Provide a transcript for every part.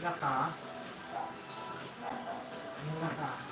Lakas. Ang lakas.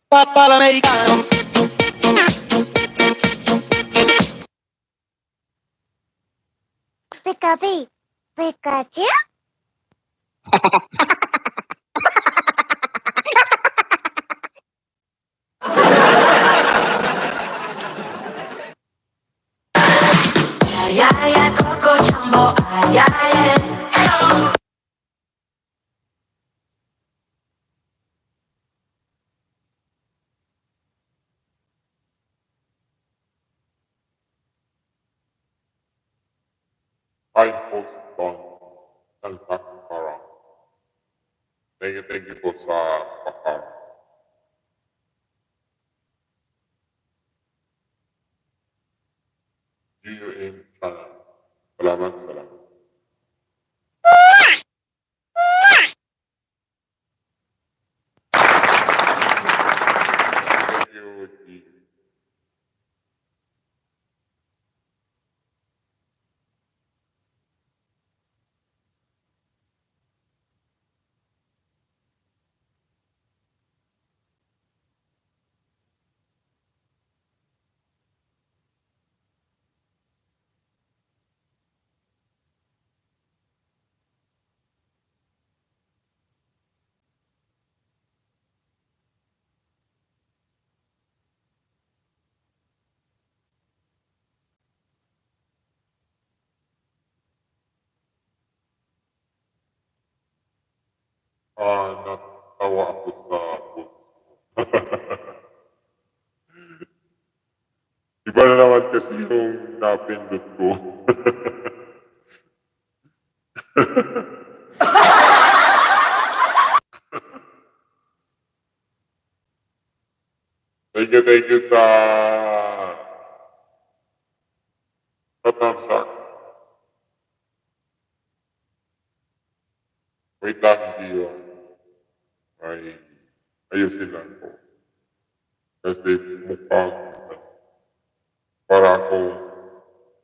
Papà l'americano. PKB, Pikachu? Ay, ay, ay, Coco Jumbo. Ay, ay, ay. Hi, host Don Elsa Para. Thank you po sa paham. GUM channel. Salamat, salamat. Thank you, G. Natawa ako sa post. Iba na naman kasi yung napindot ko. Thank you sa thumbs up. Wait lang, hindi yun. Ay, ayusin lang po. Kasi mukhang para akong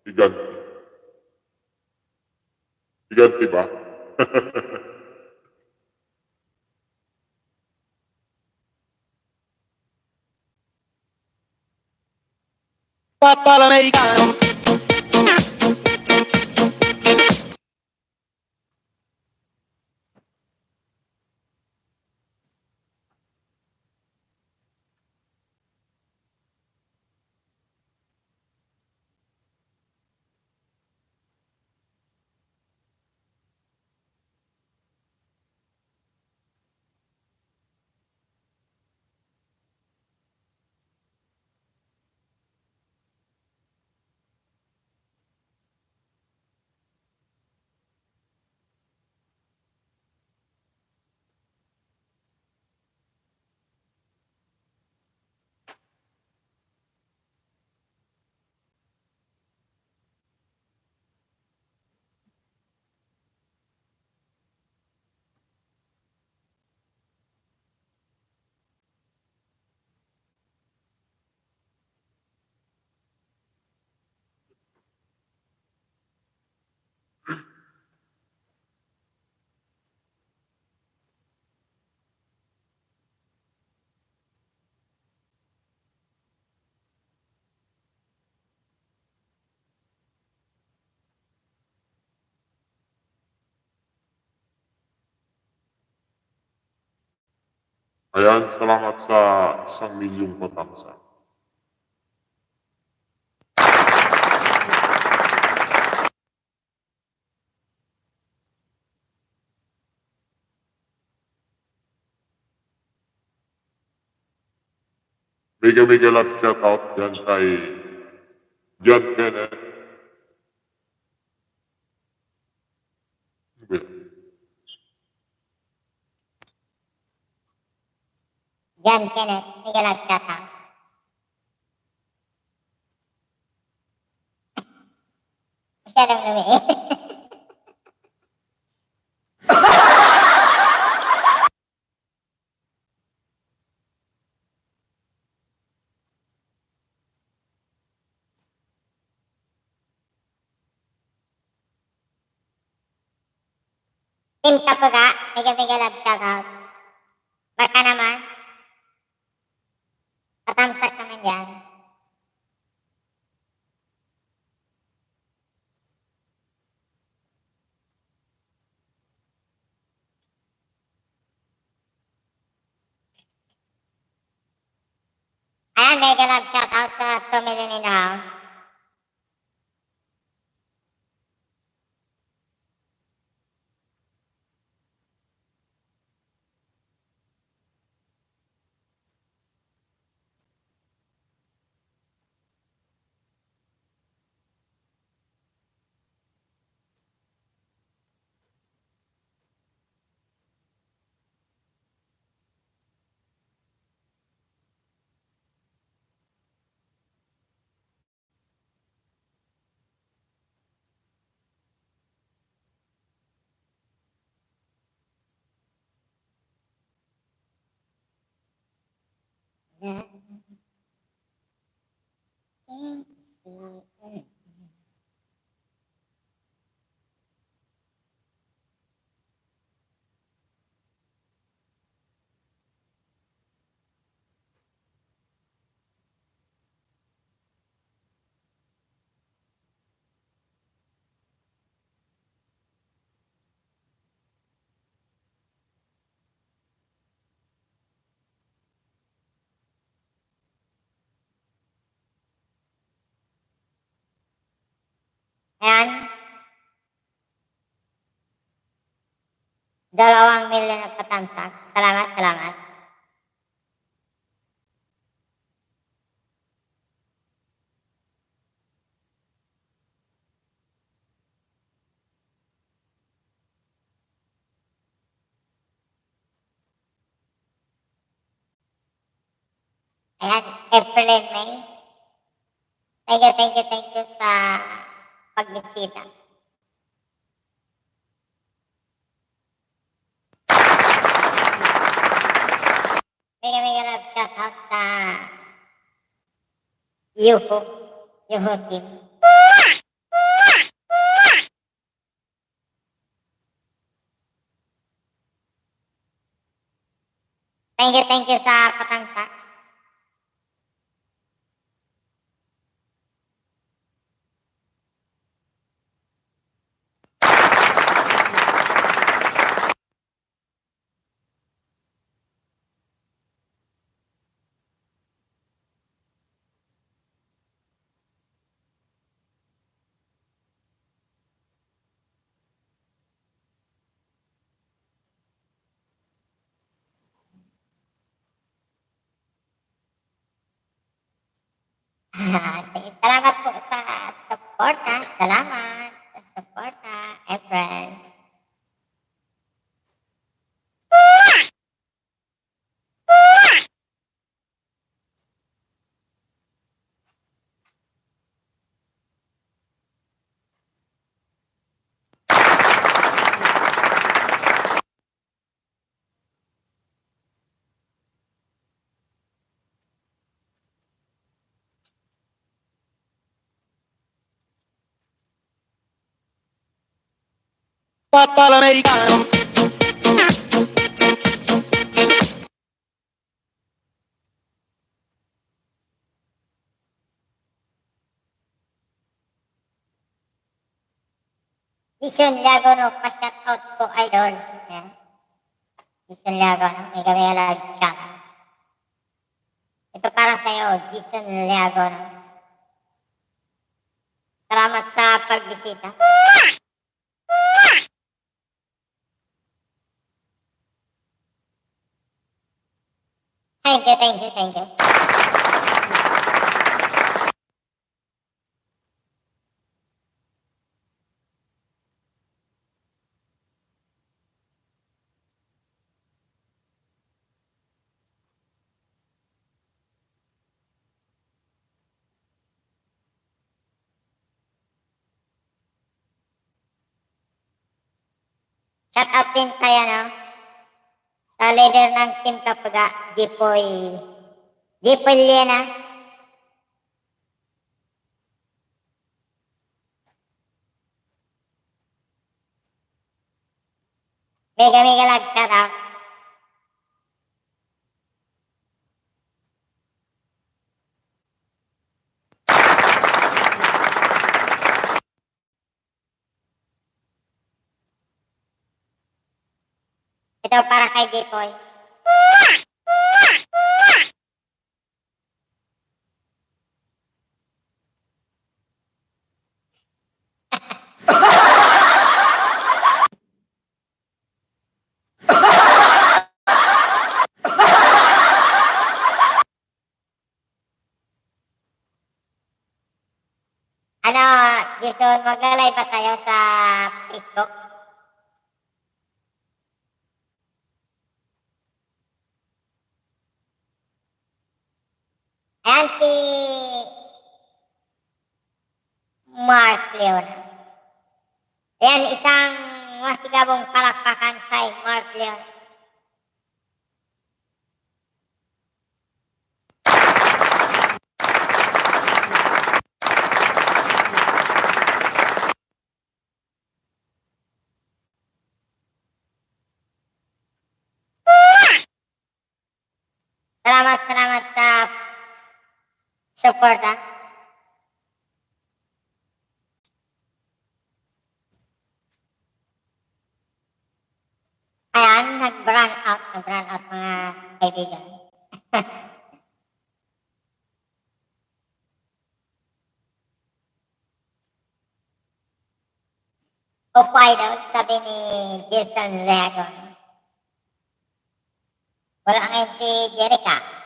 higanti. Higanti ba? Papà l'americano. Ayan, salamat sa 1,000,000 patangsa. Mega love shoutout dyan kay John Kenneth. Ano ba yun? John Kenneth, mega love shoutout. Masyadong lumiit. Tim Kapuga, mega love shoutout. Baka naman, patamsak naman yan. Ayan, mega love shoutout sa 2 million in the house. Ya. Gengsi. Ayan. 2 milyon na patamsak. Salamat, salamat. Ayan, April and May. Thank you sa pagbisita. Mega love shoutout sa Yuho team. Thank you sa patangsak. Salamat po sa suporta. Salamat sa suporta, April. Papà l'americano. Jason Liagono, pa-shoutout po, idol. Ayan. Jason Liagono, mega love shoutout. Ito para sa'yo, Jason Liagono. Salamat sa pagbisita. Thank you. Shout out din kaya, no? Sa leader ng Team Kapaga, Jipoy Liena. Mega love shout out. Ito para kay Jipoy. Jason, maglalay ba tayo sa Facebook? Ayan si Mark Leon. Ayan, isang masigabong palakpakan kay Mark Leon. kwarta. Ayan, nag-run out mga kaibigan. Opay daw, sabi ni Jason Reagon. Wala ngayon si Jerica.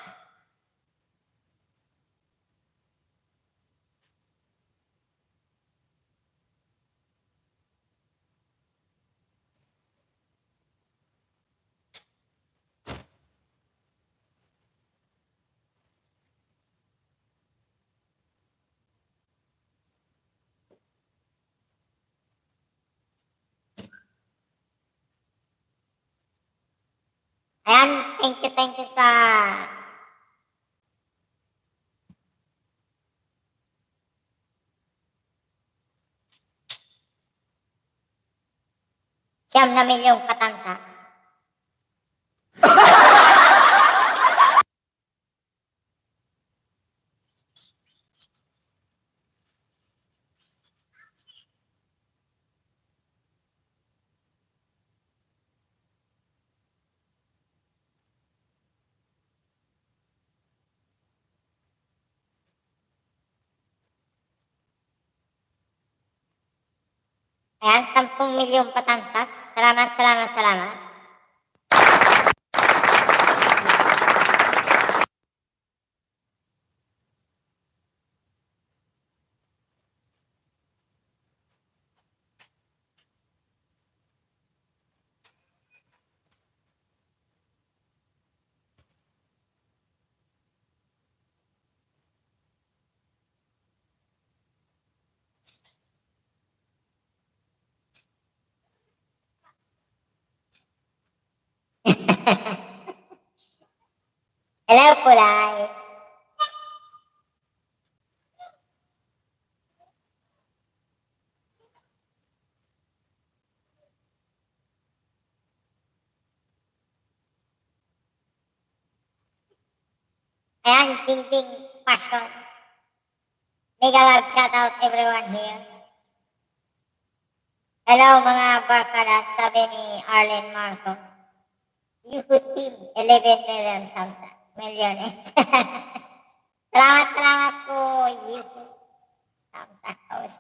Ayan, thank you sa ₱9 patansa. Ayan, 10 milyon patansa. Salamat. Hello, Kulay. Ayan, Ding Passion. Mega love shout out everyone here. Hello mga barkadas, sabi ni Arlen Marco. Yuhu team, 11 million. Salamat po, Yuhu. Tamsa host.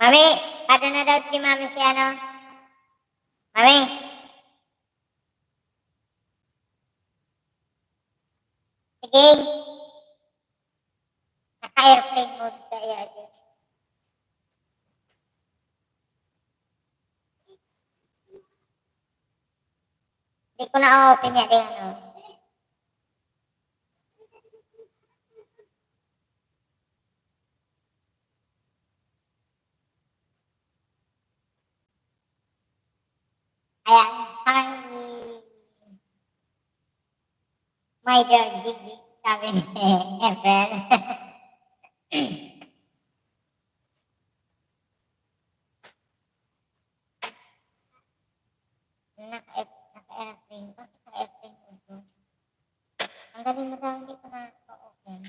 Mami, ada na daw si Mami si ano? Mami. Sige. Naka-airplane mode kaya aja. Hindi ko na-open niya din ano. Ayan, hi. My dear Gigi, sabi ni Efren. Naka-airplane ko. Naka-airplane ko. Ang galing mo daw, hindi ko na-open.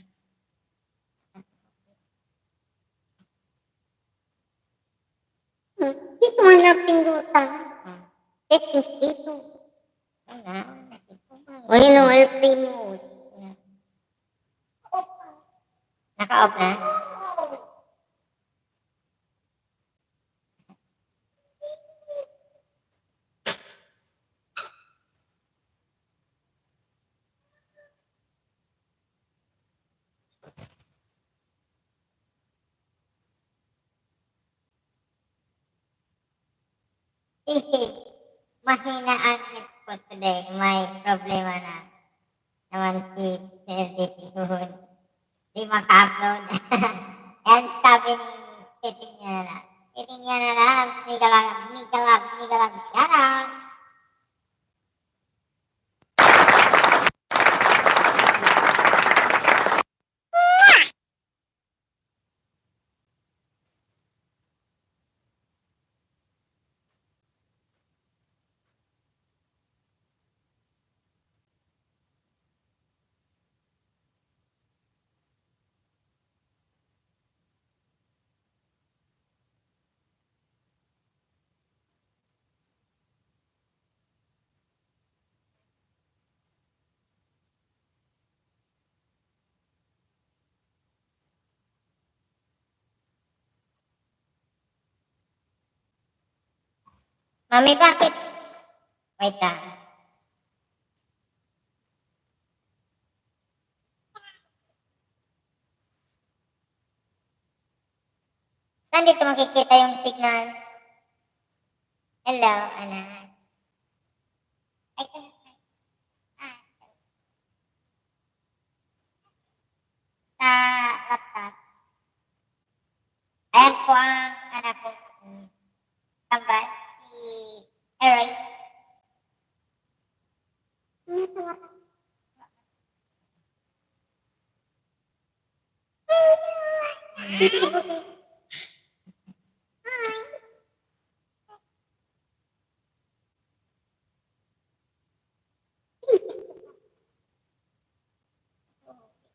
Dito mo na pindutan. Settings dito. O yun ang airplane mode. Naka-off na? Mahina ang net ko today. May problema na naman si Sir Dihon. Di maka-upload. And sabi ni Titinya na, Titinya na lang, migalag, shout out. Mami, bakit? Wait lang. Saan dito makikita yung signal? Hello, anak. Ay, ah, sa laptop. Ayan po ang anak ko. Kambal, si Eroy.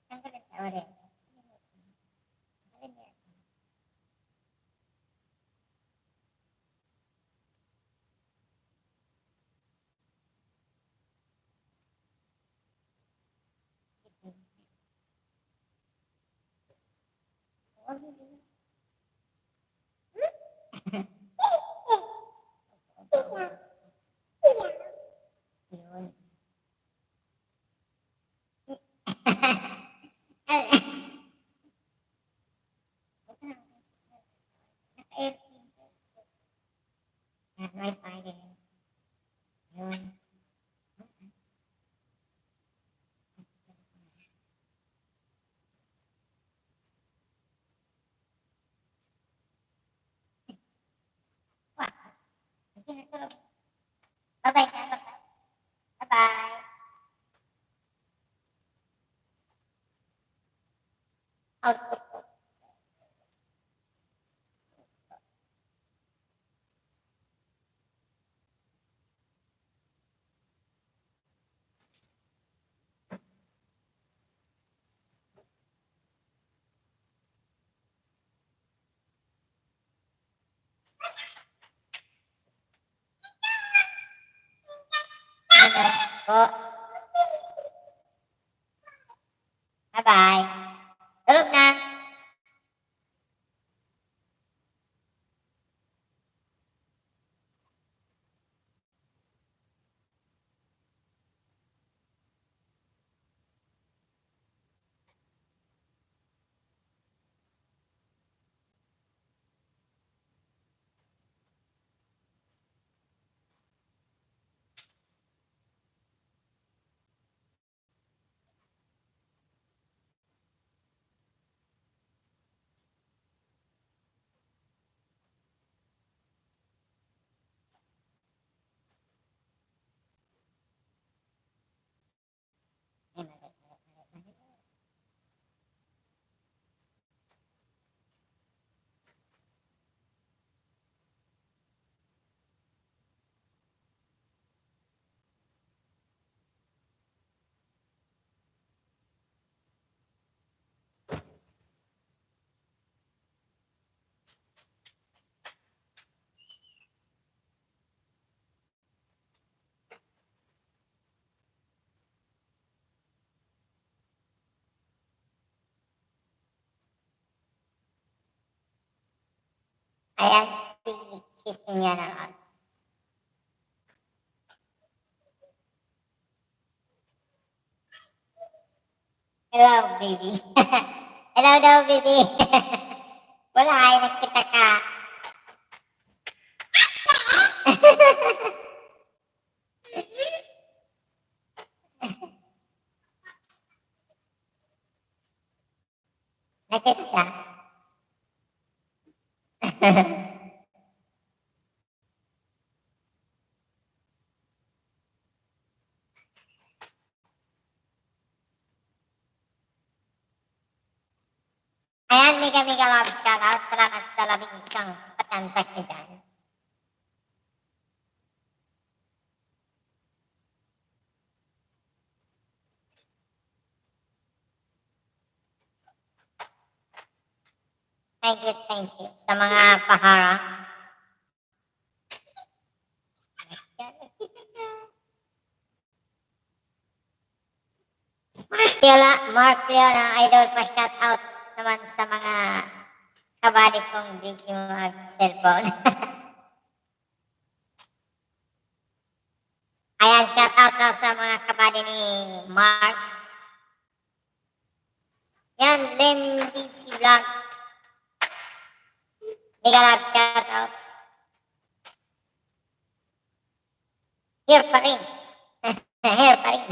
Ang galit na ulit. Yun. Wi-Fi din. Yun. Wah, hindi na tulog. Bye-bye na, bye-bye. Bye-bye. Output ko. Po. Bye-bye. Tulog na. Ayan, si niya naman. Hello, baby. Hello daw, baby. Wala, ay nakita ka. Nakit siya. Ayan, mega love shoutout. Salamat sa labing isang patamsak niyo dyan. Thank you sa mga paharang. Mark Leona, idol pa shoutout naman sa mga kabady kong busy mag-cellphone. Ayan, shoutout daw sa mga kabady ni Mark. Yan, Len DC Vlog. Mega love shoutout. Here pa rin. Here pa rin.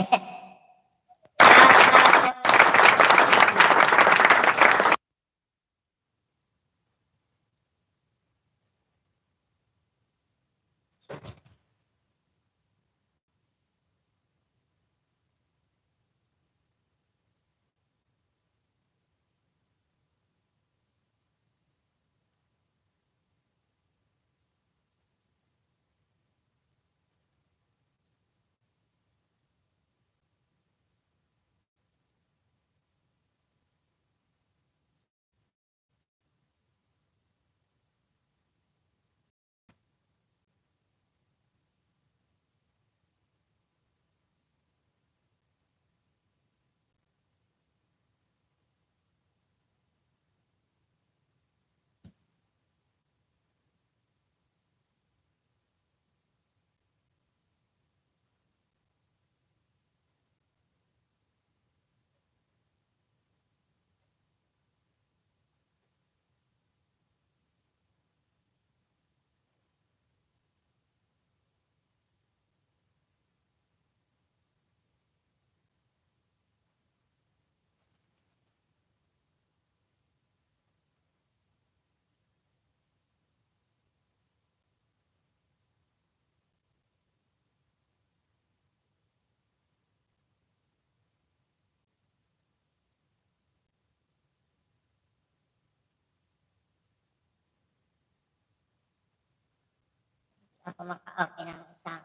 Ako maka-open ng isang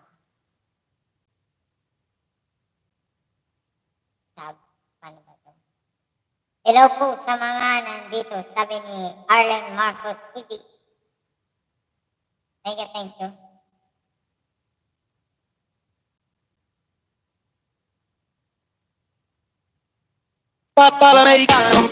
tab. Paano ba ito? Hello po sa mga nandito, sabi ni Arlen Marco TV. Thank you. Papal americano.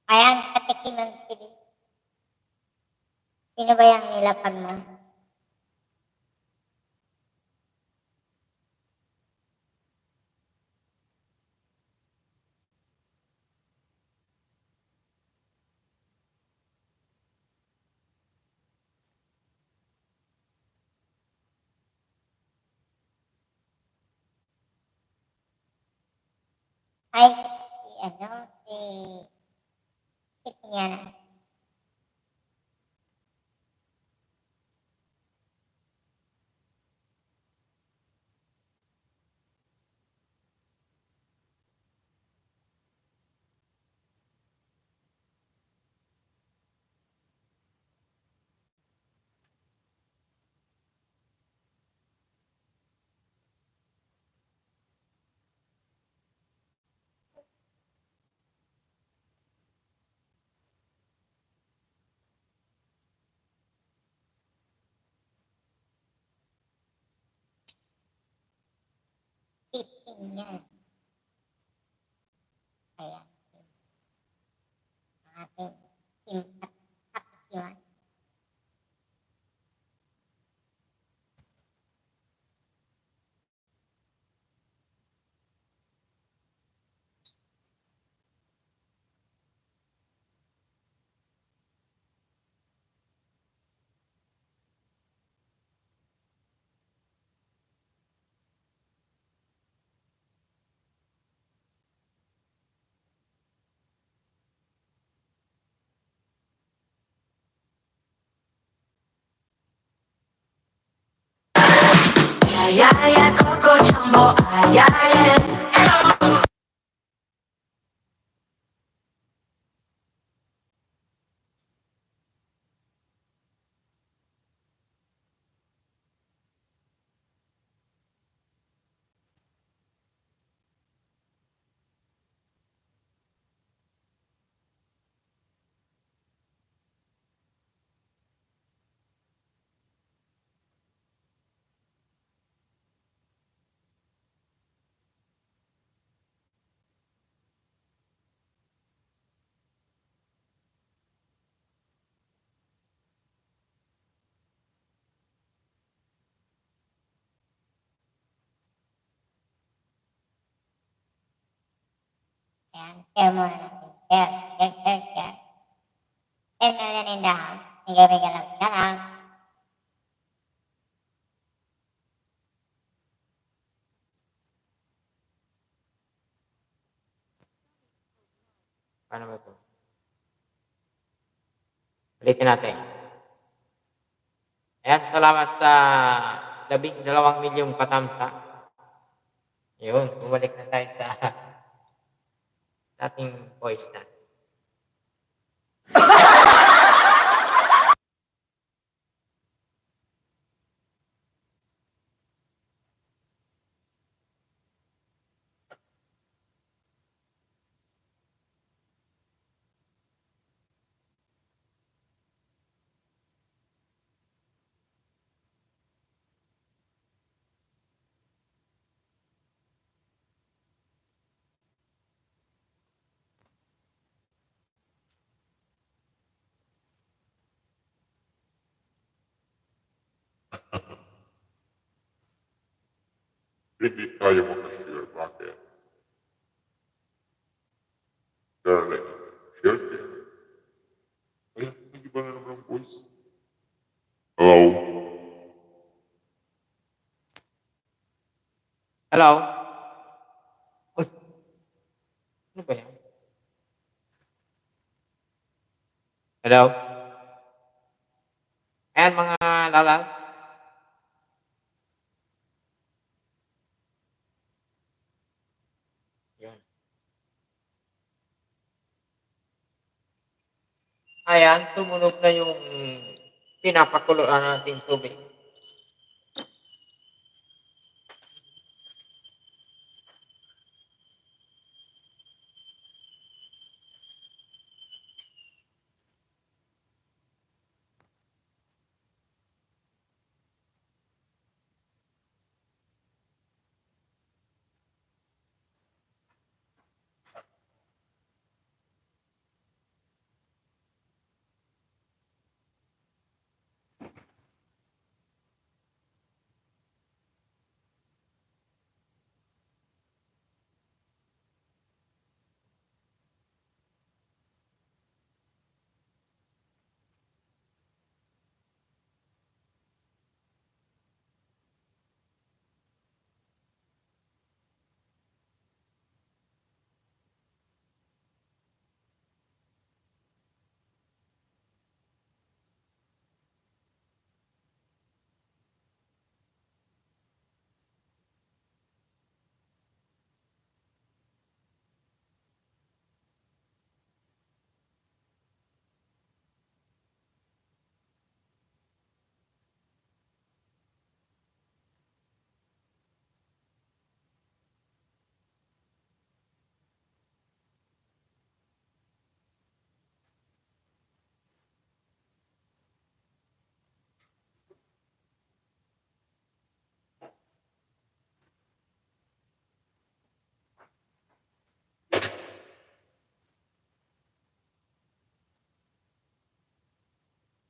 Ayan, katikiman TV. Sino ba yung nilapag mo? Kahit si Kitty niya na. Kitty niya. Ayan. Ang ating team at kapitiwan. Ay, ay, ay, Coco Jumbo, ay, ay, ay. Ayan, share muna natin. Share. 10 million in the house. Mega lang. Shout out. Paano ba ito? Ulitin natin. Ayan, salamat sa 12 milyong patamsa. Yun, bumalik na tayo sa ating voice na. Hindi tayo makashare. Bakit? Darling, share. Ayan, hindi ba na naman ang voice? Hello? Hello? Uy, ano ba yan? Hello? Ayan mga lalabs. Yun. Ayan, tumunog na yung pinapakuluan nating tubig.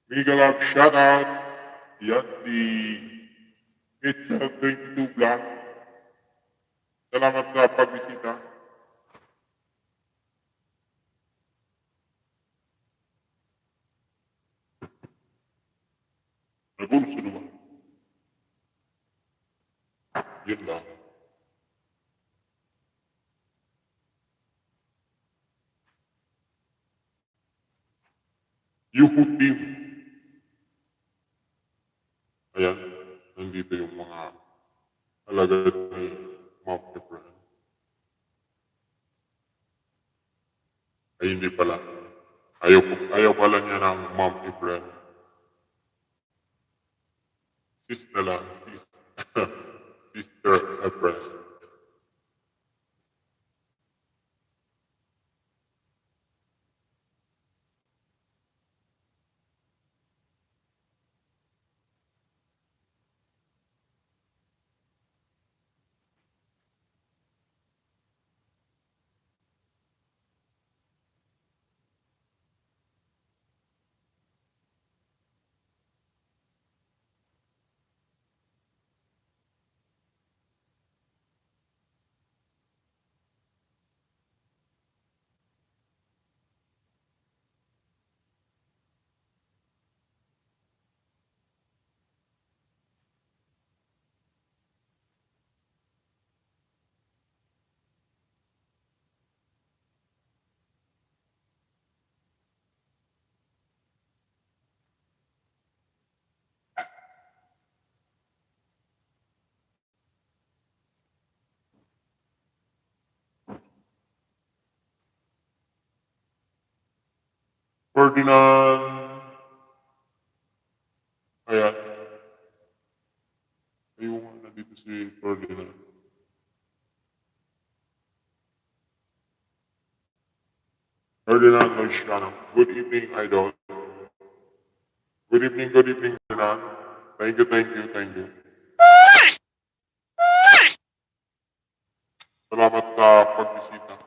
Mega love shoutout. Yan si Mitchell 22 Black. Salamat sa pagbisita. Nagulo sa naman. Yun lang. Yuhu team. Ayan, nandito yung mga alagad ni Mount Efren. Ay hindi pala. Ayaw pala niya ng Mount Efren. Sis na lang. Sister Efren. Ferdinand. Ayan. Ayun nga, nandito si Ferdinand. Ferdinand Luciano. Good evening, idol. Good evening, Ferdinand. Thank you. Salamat sa pagbisita.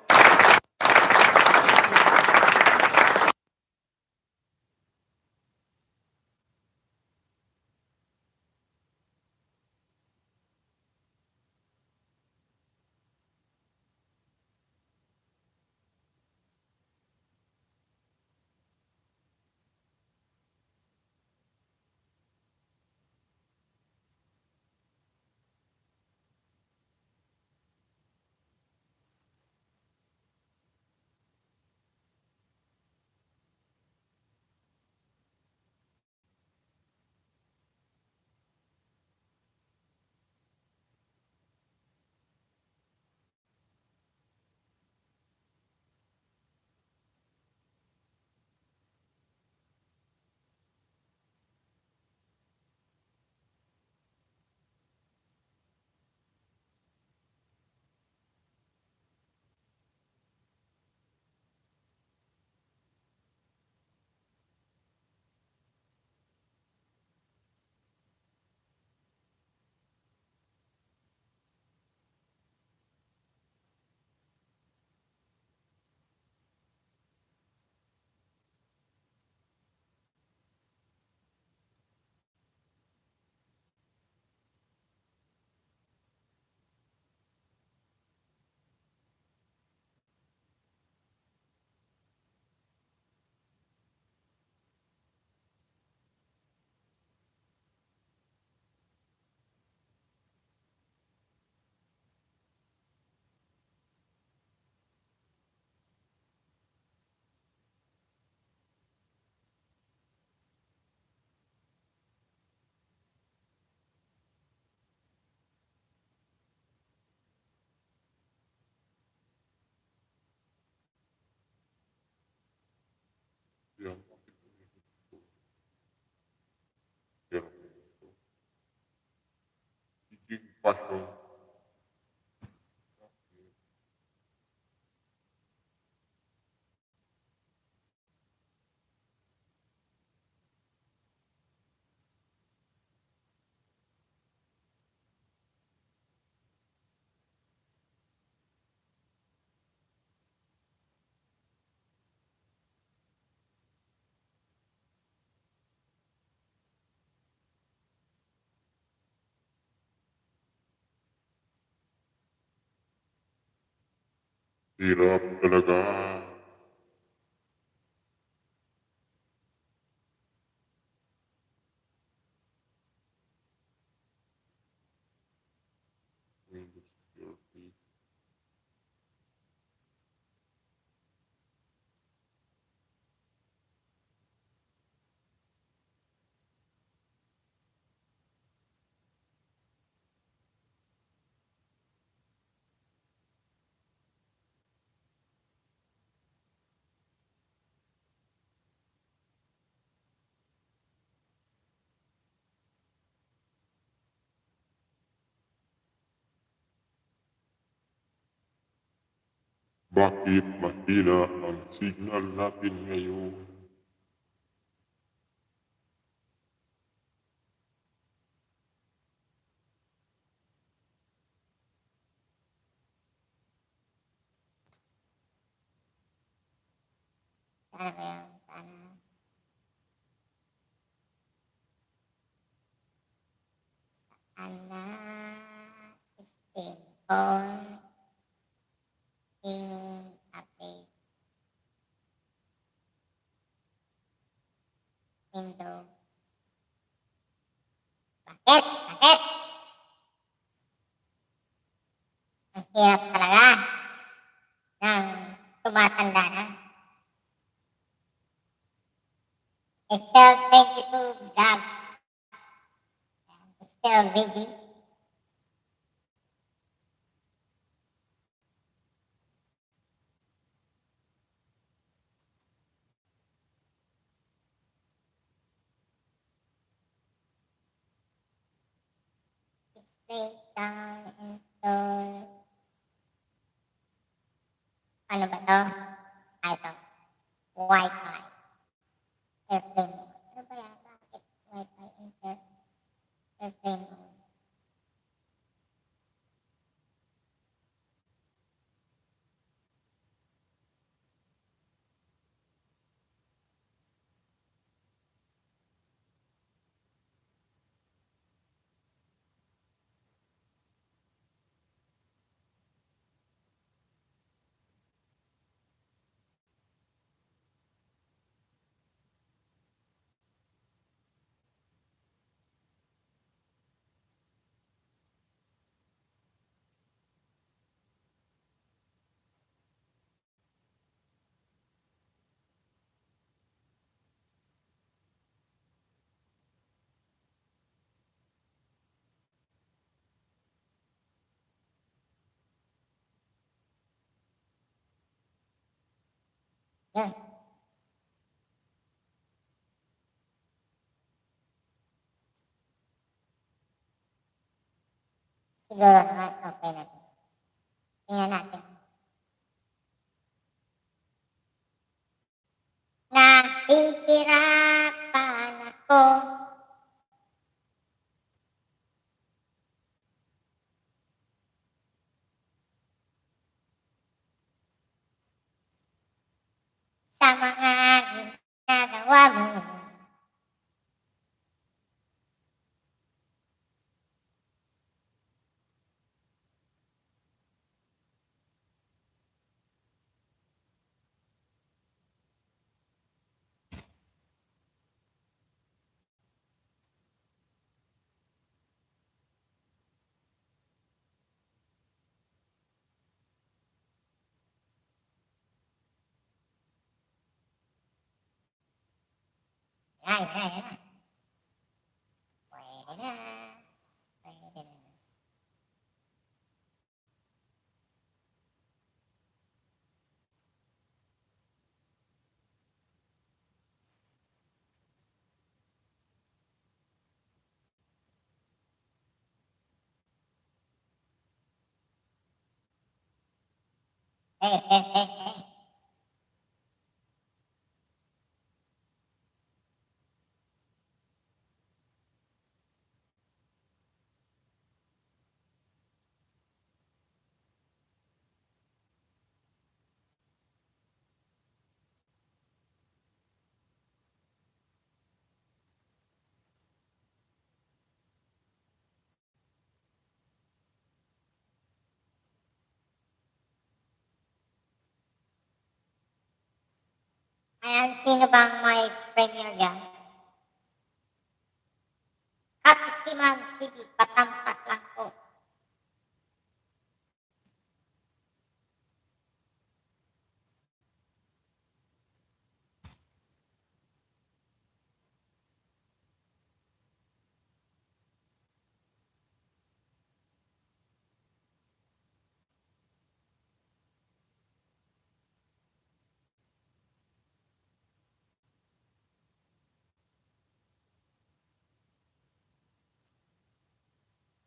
Hirap talaga. Windows security. Bakit mahina ang signal natin ngayon? Sana ba yun? Sana. Sana. System. Phone. Gaming. Update. Window. Bakit? Bakit? Ang hirap talaga ng tumatanda na. HL 22 vlog. Still reading. Display sound install. Ano ba to? Ito. Wi-Fi. Airplane mode. Ano ba yan? Bakit Wi-Fi airplane mode? Yan. Siguro naman okay na to. Tingnan natin. Nahihirapan ako. Sa mga ginagawa mo. Yan, yan, yan. Pwede na. Pwede na. Hey. Ayan, sino bang may premiere dyan? Katikiman TV, patamsak lang po.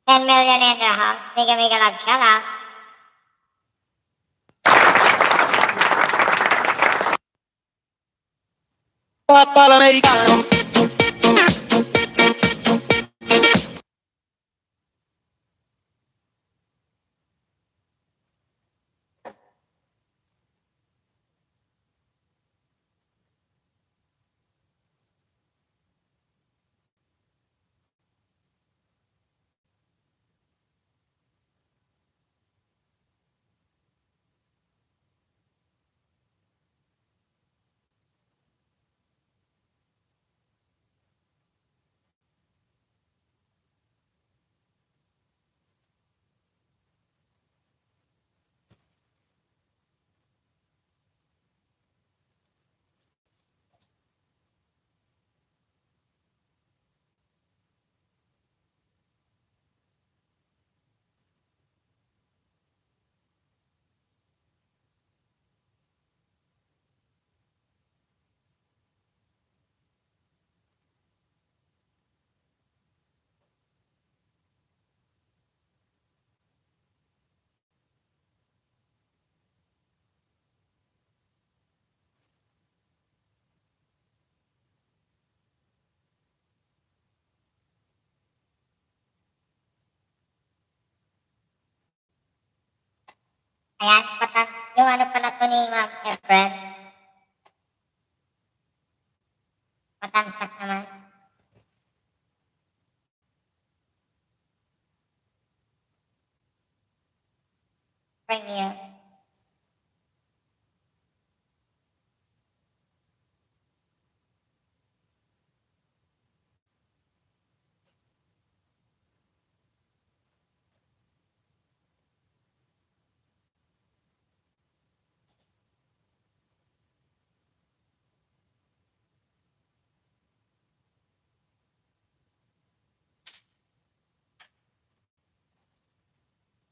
$10 million in the house. Mega mega love shout out. Pop all'americano. Ayan, yung ano pala to ni Ma'am Efren. Patamsak naman. Premiere.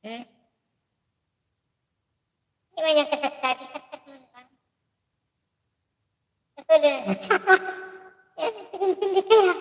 Hmm? Di ba yung kasat-sati? Kasat mo lang. Katulad na tsaka. Yan, pinipindi kaya.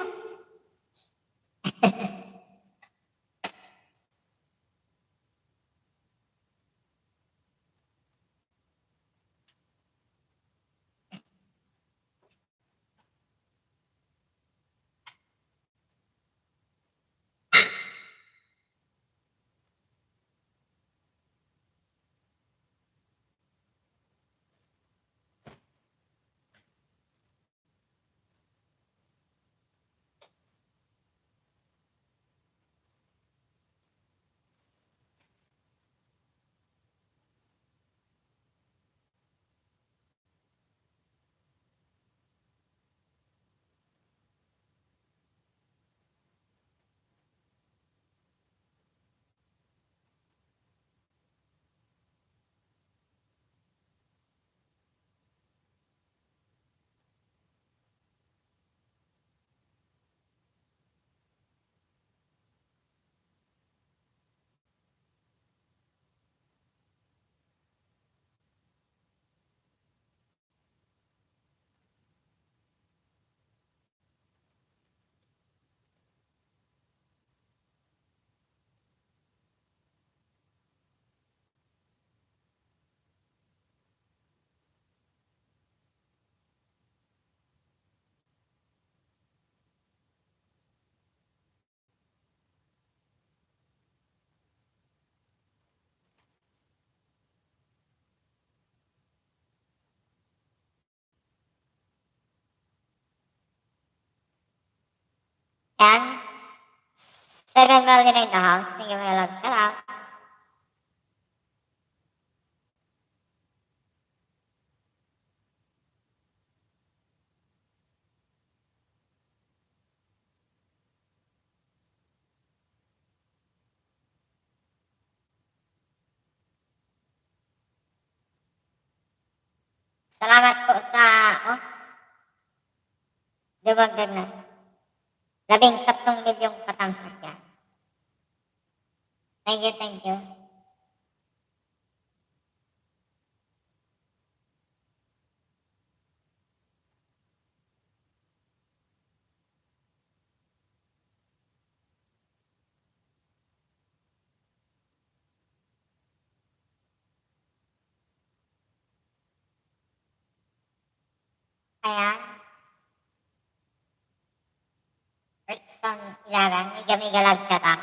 Yan. $7 million in the house. Mega mega love shout out. Salamat po sa, dumagdag na. 13 milyong patamsak yan. Thank you, thank you. Ayan. Rickson Ilagan, miga-migalag ka ta.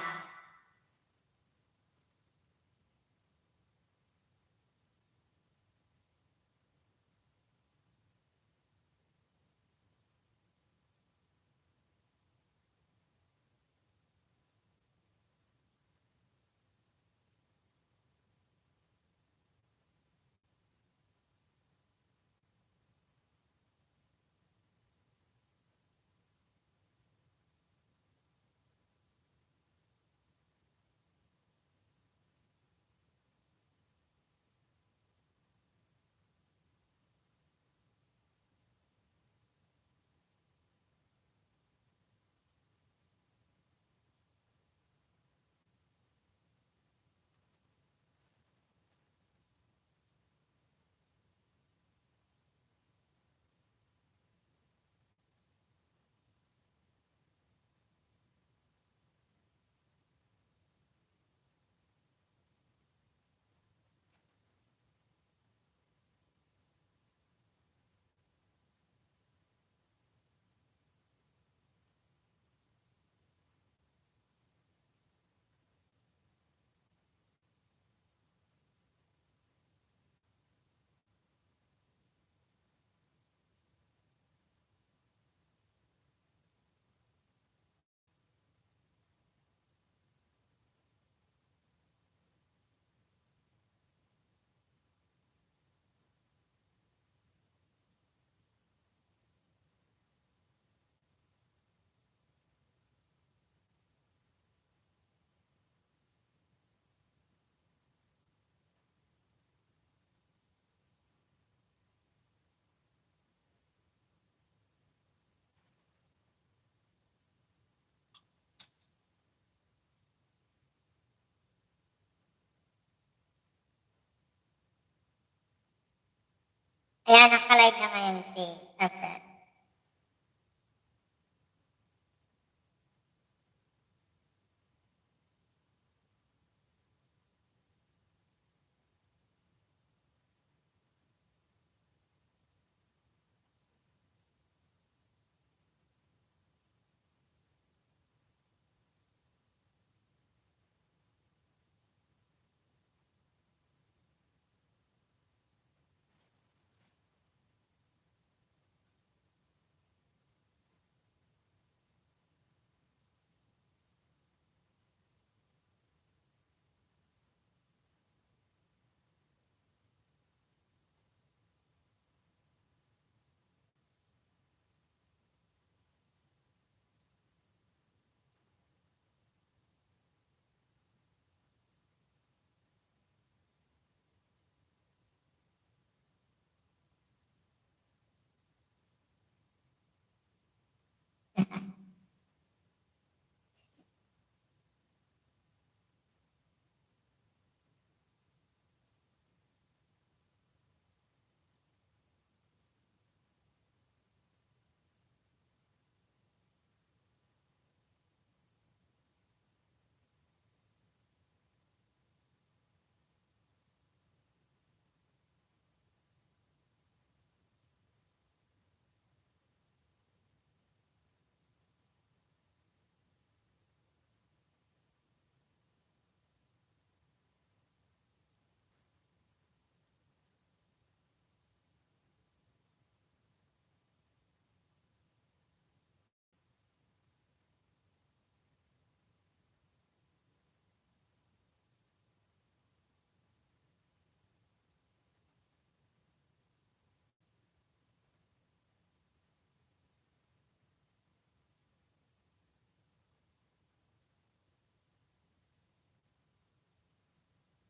Ayan, nakalive na ngayon si Alfred.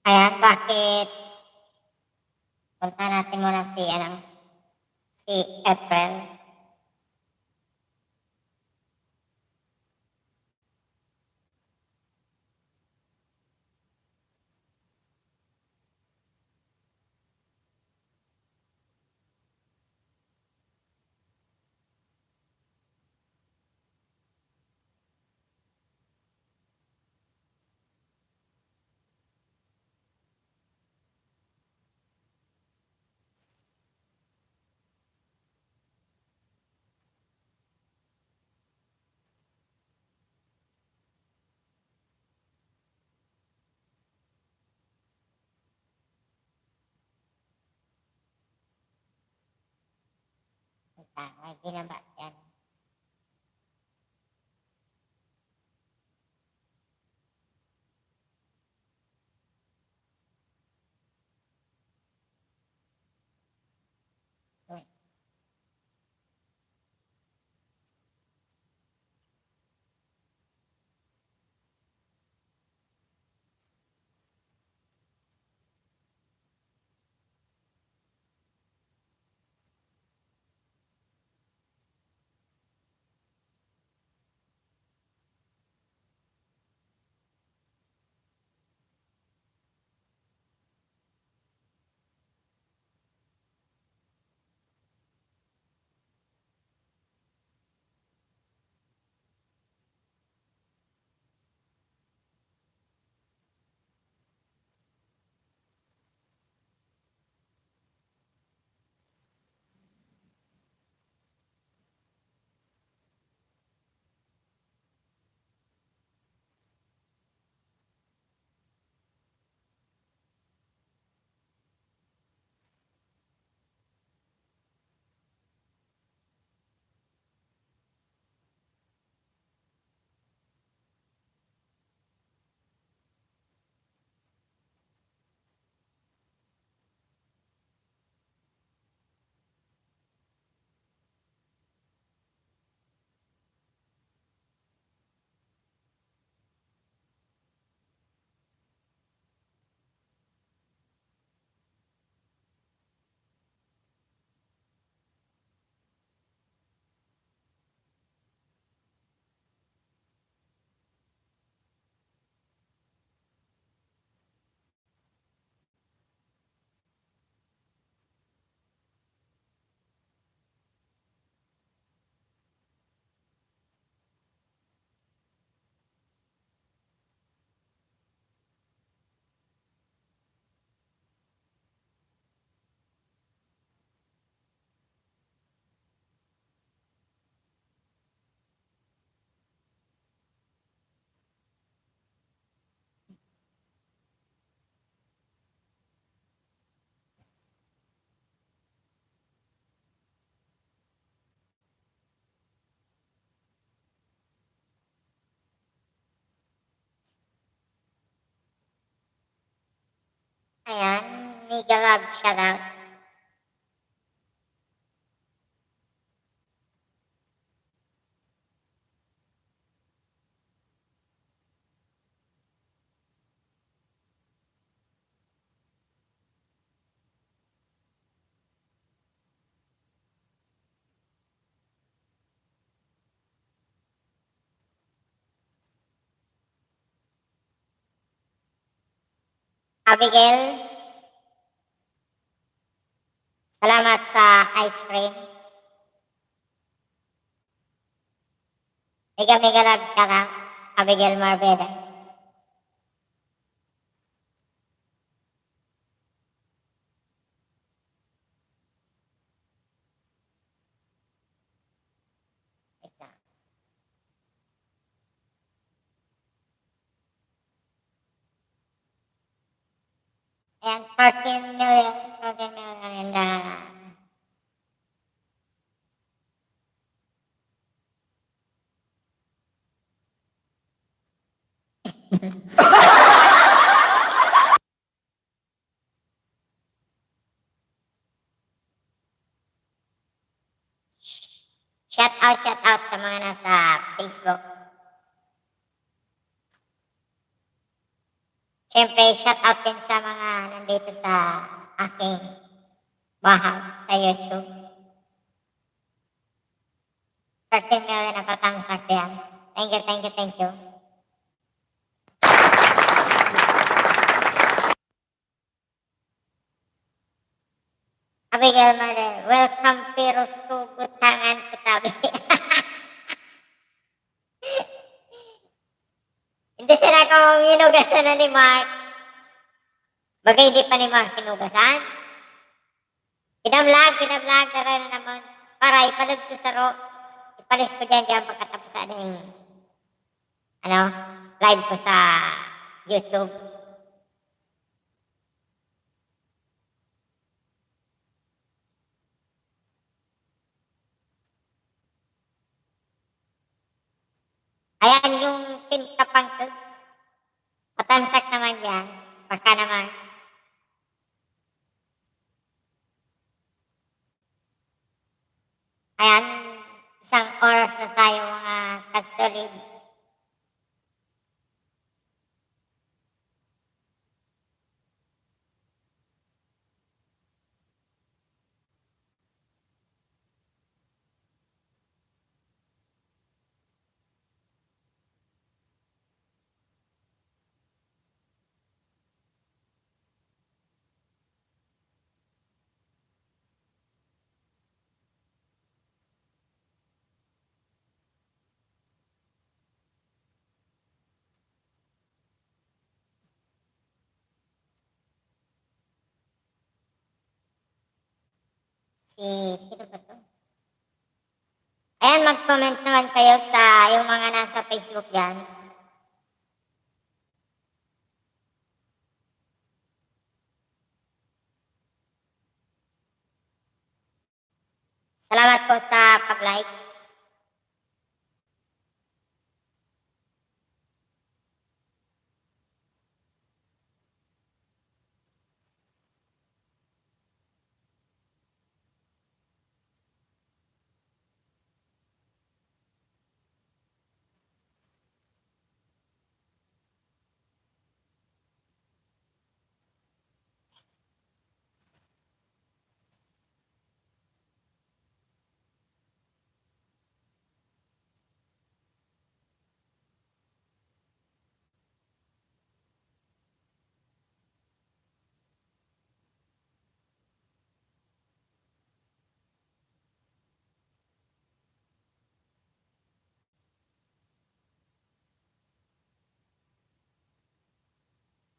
Ayan, bakit? Punta natin muna si, si April. May ginaba siya. Ayan, mega love shoutout. Abigail, salamat sa ice cream. Mega love shoutout, Abigail Marbeda. Wait lang. And 14 million in the shout out sa mga nasa Facebook. Siyempre, shout out din sa mga nandito sa aking bahay sa YouTube. 13 million na katamsak yan. Thank you, thank you, thank you. Abigail Murder, welcome pero sugot tangan ko tabi. Hindi sila kung hinugasan na ni Mark. Bagay hindi pa ni Mark hinugasan. Kinamlag na rin naman. Para ipalag sa saro. Ipalis ko dyan pagkatapos ng live ko sa YouTube. Ayan yung tinkapang ko. Patansak naman yan. Baka naman. Ayan, isang oras na tayo mga kasolid. Sino ba to? Ayan, mag-comment naman kayo sa yung mga nasa Facebook dyan. Salamat po sa pag-like.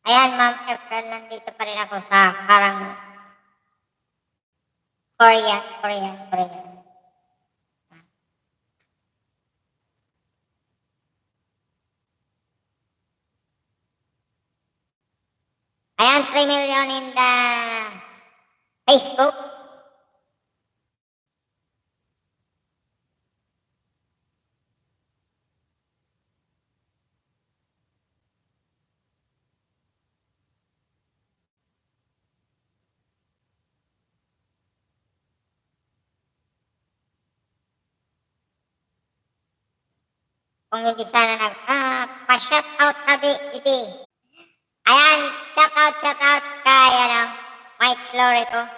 Ayan, Ma'am April, nandito pa rin ako sa parang Korean. Ayan, 3 million in the Facebook. Kung hindi sana pa-shout out tabi, iti. Ayan, shout out kay, Mike Florico.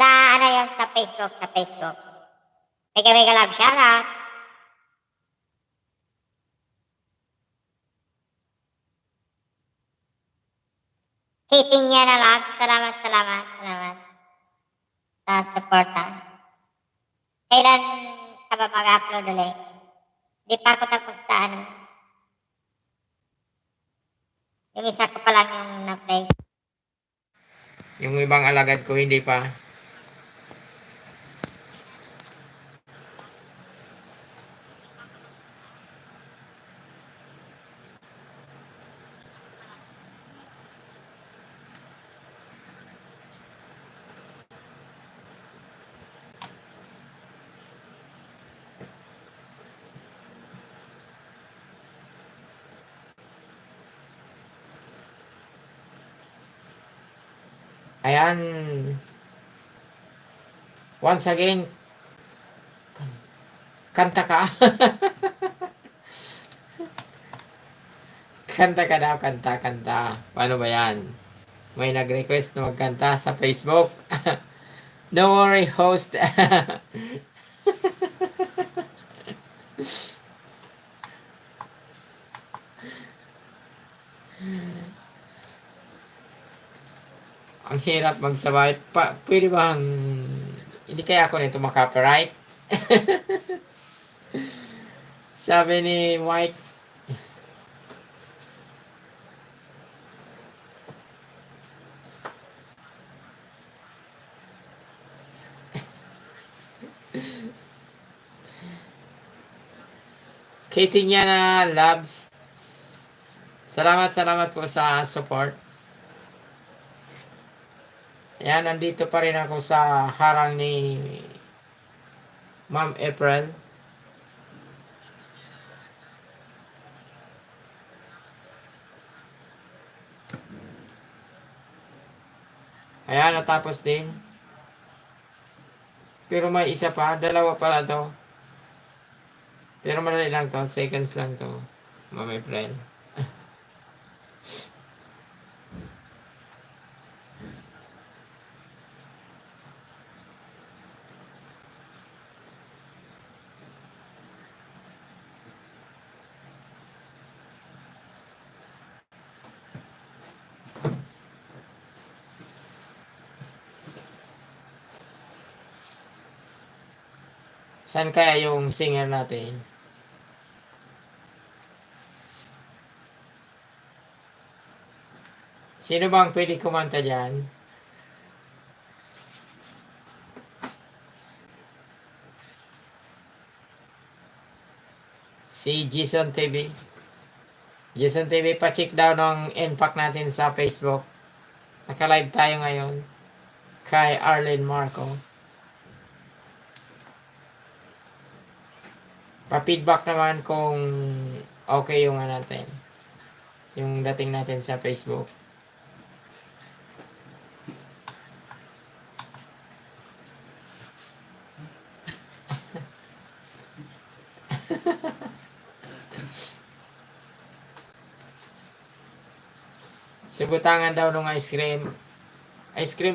Sa, sa Facebook. Mega love, shout out. Hating niya na love, salamat. Sa suporta. Kailan ka ba mag-upload ulit? Di pa ako tapos sa yung isa ko pa lang yung na-play. Yung ibang alagad ko hindi pa. Ayan. Once again, kanta ka. Kanta ka daw, kanta. Paano ba yan? May nag-request na magkanta sa Facebook. Don't worry, host. Ang hirap magsabay. Pwede bang hindi kaya ako nito makapiright? Sabi ni Mike. Katie niya na Labs. Salamat po sa support. Ayan, nandito pa rin ako sa harang ni Ma'am April. Ayan, natapos din. Pero may isa pa, dalawa pala to. Pero madali lang to, seconds lang to, Ma'am April. Saan kaya yung singer natin? Sino bang pwede kumanta dyan? Si Jason TV. Jason TV, pa-check daw ng impact natin sa Facebook. Naka-live tayo ngayon. Kay Arlene Marco. Pa-feedback naman kung okay yung natin. Yung dating natin sa Facebook. Subutangan daw ng ice cream.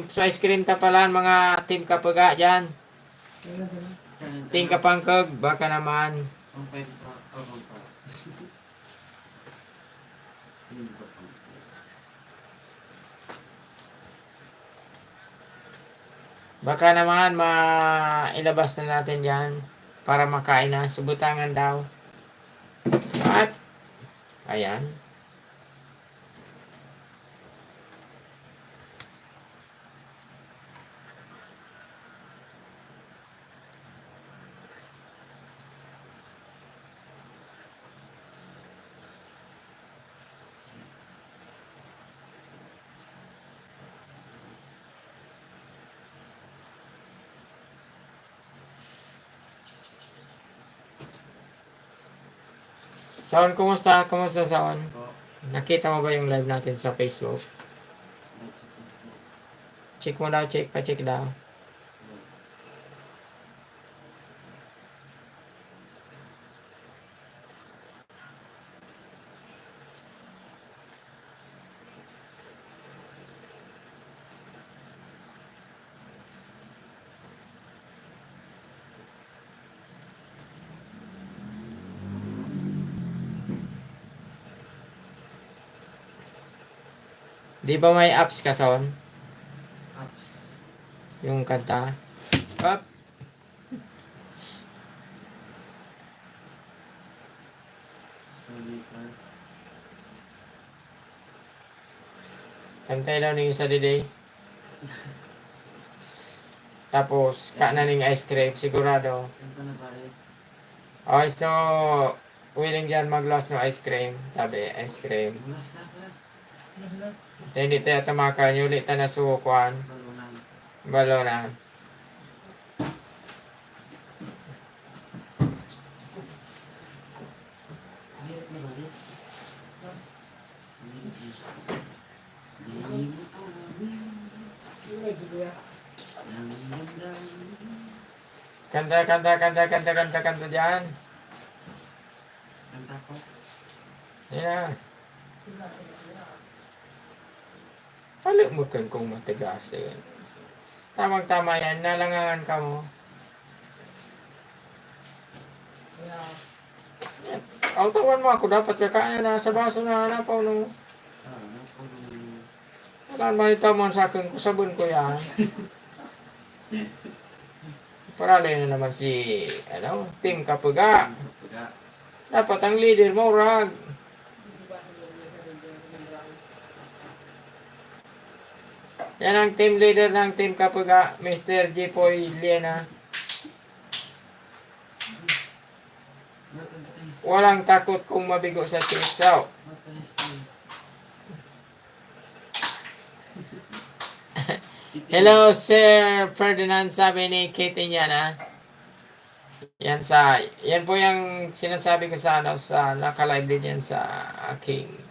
So ice cream tapalan mga team kapaga dyan. Team kapangkag, baka naman. Baka naman mailabas na natin dyan para makain na. Subutangan daw. At, ayan. Saon, kumusta? Kumusta, Saon? Nakita mo ba yung live natin sa Facebook? Check mo daw, pa-check daw. Di ba may apps ka, Son? Apps. Yung kanta? Up. Storycar. Kantay daw ning sa diday. Tapos, na ning ice cream, sigurado. Ano pa na pare? Okay, so, willing dyan mag-loss ng ice cream. Sabi, ice cream. Bulas na pala. Bulas na. Hindi tayo tamakan, ulit na nasukuan. Balunan. Balonan. Hirap na balik. Di mo amin. Ang ganda. Kanta dyan. Kanta ko. Yan na. Kalimutan kong matigasin. Tamang-tama yan. Nalangangan ka mo. Ang tawan mo ako, dapat kakain na sa baso na hanapaw no. Wala naman itaman sa akin, kusabon ko yan. Parali na naman si, Team Kapuga. Dapat ang leader mo, Rag. Yan ang team leader ng Team Kapuga, Mr. Jipoy Liena. Walang takot kung mabigo sa tiksaw. Hello, Sir Ferdinand, sabi ni Kitty niya na. Yan po yung sinasabi ko sa naka-live din yan sa aking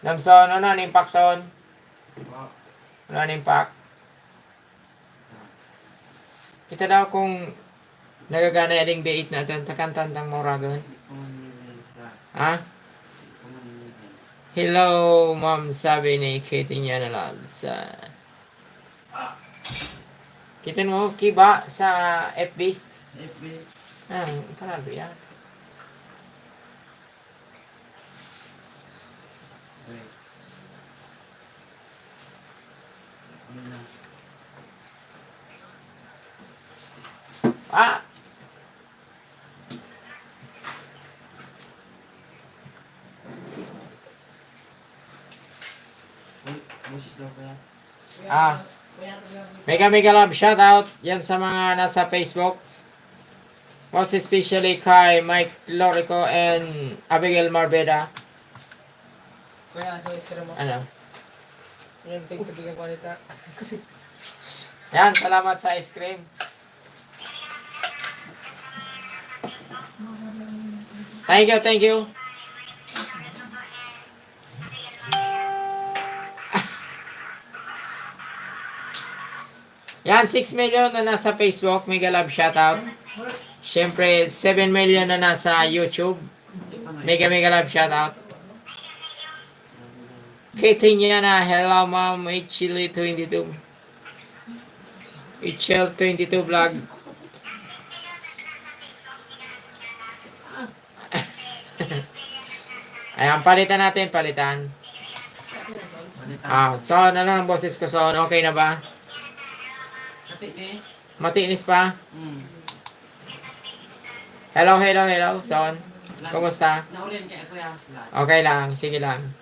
Namson, ano nimpak son? Ano nimpak? Kita daw kung nagagana yung B8 natin, takantantang moragon. Ha? Hello, ma'am, sabi ni Katie niya na loves. Kita mo, kiba sa FB? Parado yan. Mega love shoutout yan sa mga nasa Facebook. Most especially kay Mike Lorico and Abigail Marbeda. Ano? Yan, tignan ko nita. Yan, salamat sa ice cream. Thank you. Yan, 6 million na nasa Facebook. Mega love shoutout. Siyempre, 7 million na nasa YouTube. Mega love shoutout. Kitty niya na, hello ma'am, Ichili22. Ichel22 vlog. Ayan, palitan. Son, ano ang boses ko, Son? Okay na ba? Matinis pa? Hello, Son. Kumusta? Okay lang, sige lang.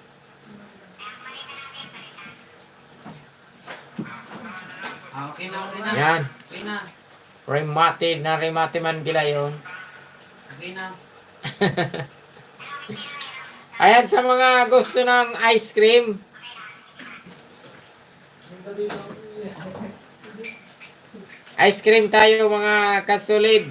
Okay na. Yan. Okay na. Remati man gila yun. Okay na. Ayan, sa mga gusto ng ice cream. Ice cream tayo mga kasulid.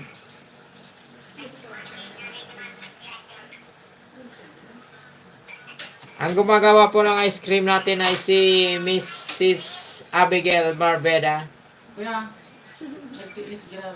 Ang gumagawa po ng ice cream natin ay si Mrs. Abigail Marbeda. Kuya, nagtiis gira.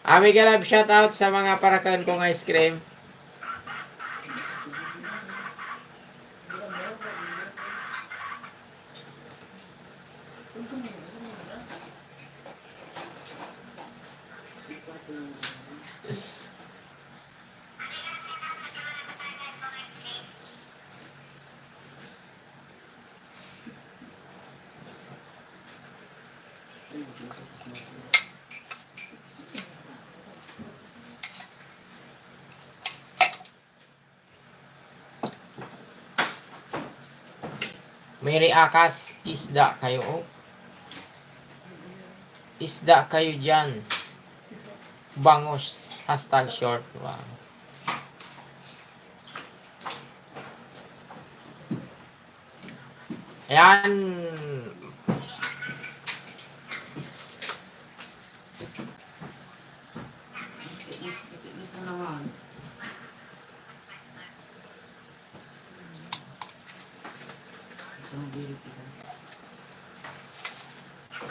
Abigail, shout out sa mga parakan kong ice cream. Mary Akas, isda kayo. Oh. Isda kayo dyan. Bangos. #short. Wow. Ayan.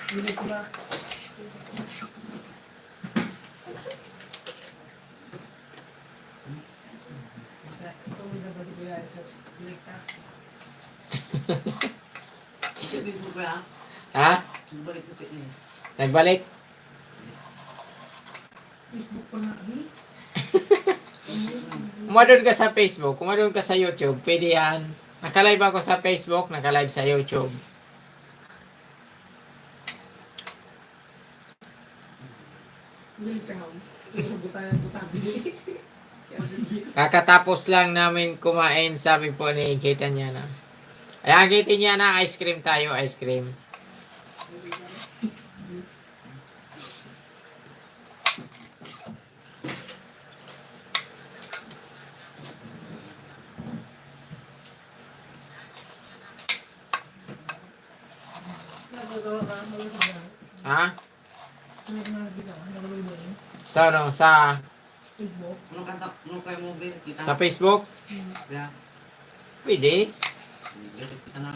Ito din po kuya. Ha? Balik ko niya. Nagbalik? Kumadun ka sa Facebook, kumadun ka sa YouTube, pwede yan. Nakalive ako sa Facebook, nakalive sa YouTube. Kakatapos lang namin kumain, sabi po ni Kita niya na. Ayan, kita niya na, ice cream tayo, ice cream. Ha? Sa ano? Sa Anong kanta? Anong kayo mobile? Kita? sa Facebook? Kuya. Pwede. Kita na.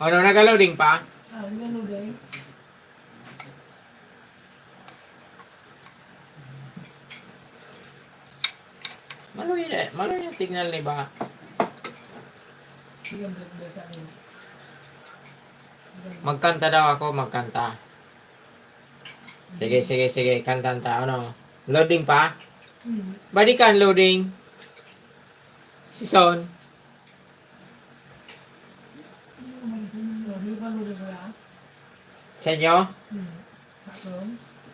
Ano, nag-loading pa? Malo yung signal ni ba? Magkanta daw ako, magkanta. Sige, kantanta. Ano? Loading pa? Balikan loading. Si Son. Sa inyo?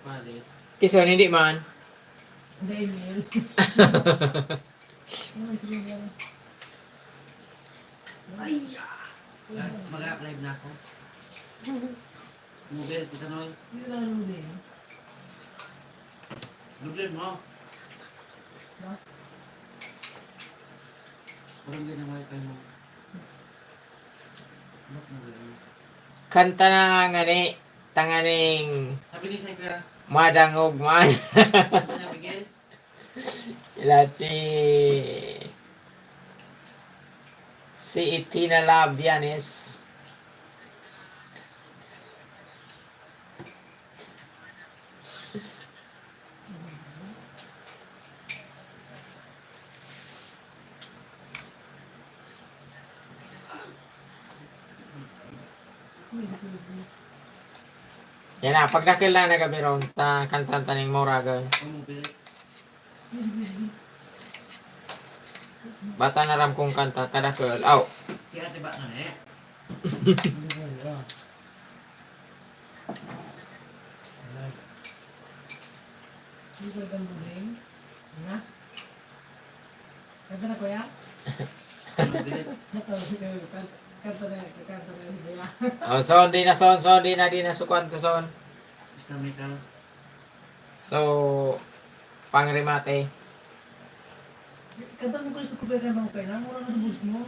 Balik. Kison, hindi man. Mag-live na ako. Mobile, kita na. Problem mo. Parang din ang wifi mo. Ba't mo ganun? Kanta na nga ni, tanganing Sabi ni Sai kuya. madangog man. Ano niya bigay? Ilachi. Si Itina Labianes. Yan na, pag nakila na gabi ron, kantanta ng Moragan. Ang mobile. Bata na ram kong kanta, kadakil. Aw, Kaya tiba na eh. oh, son, di na sukwanta, son. Basta may ka. So, pangrimate. Kata mo ko sa kupera ng pera, mura na bus mo.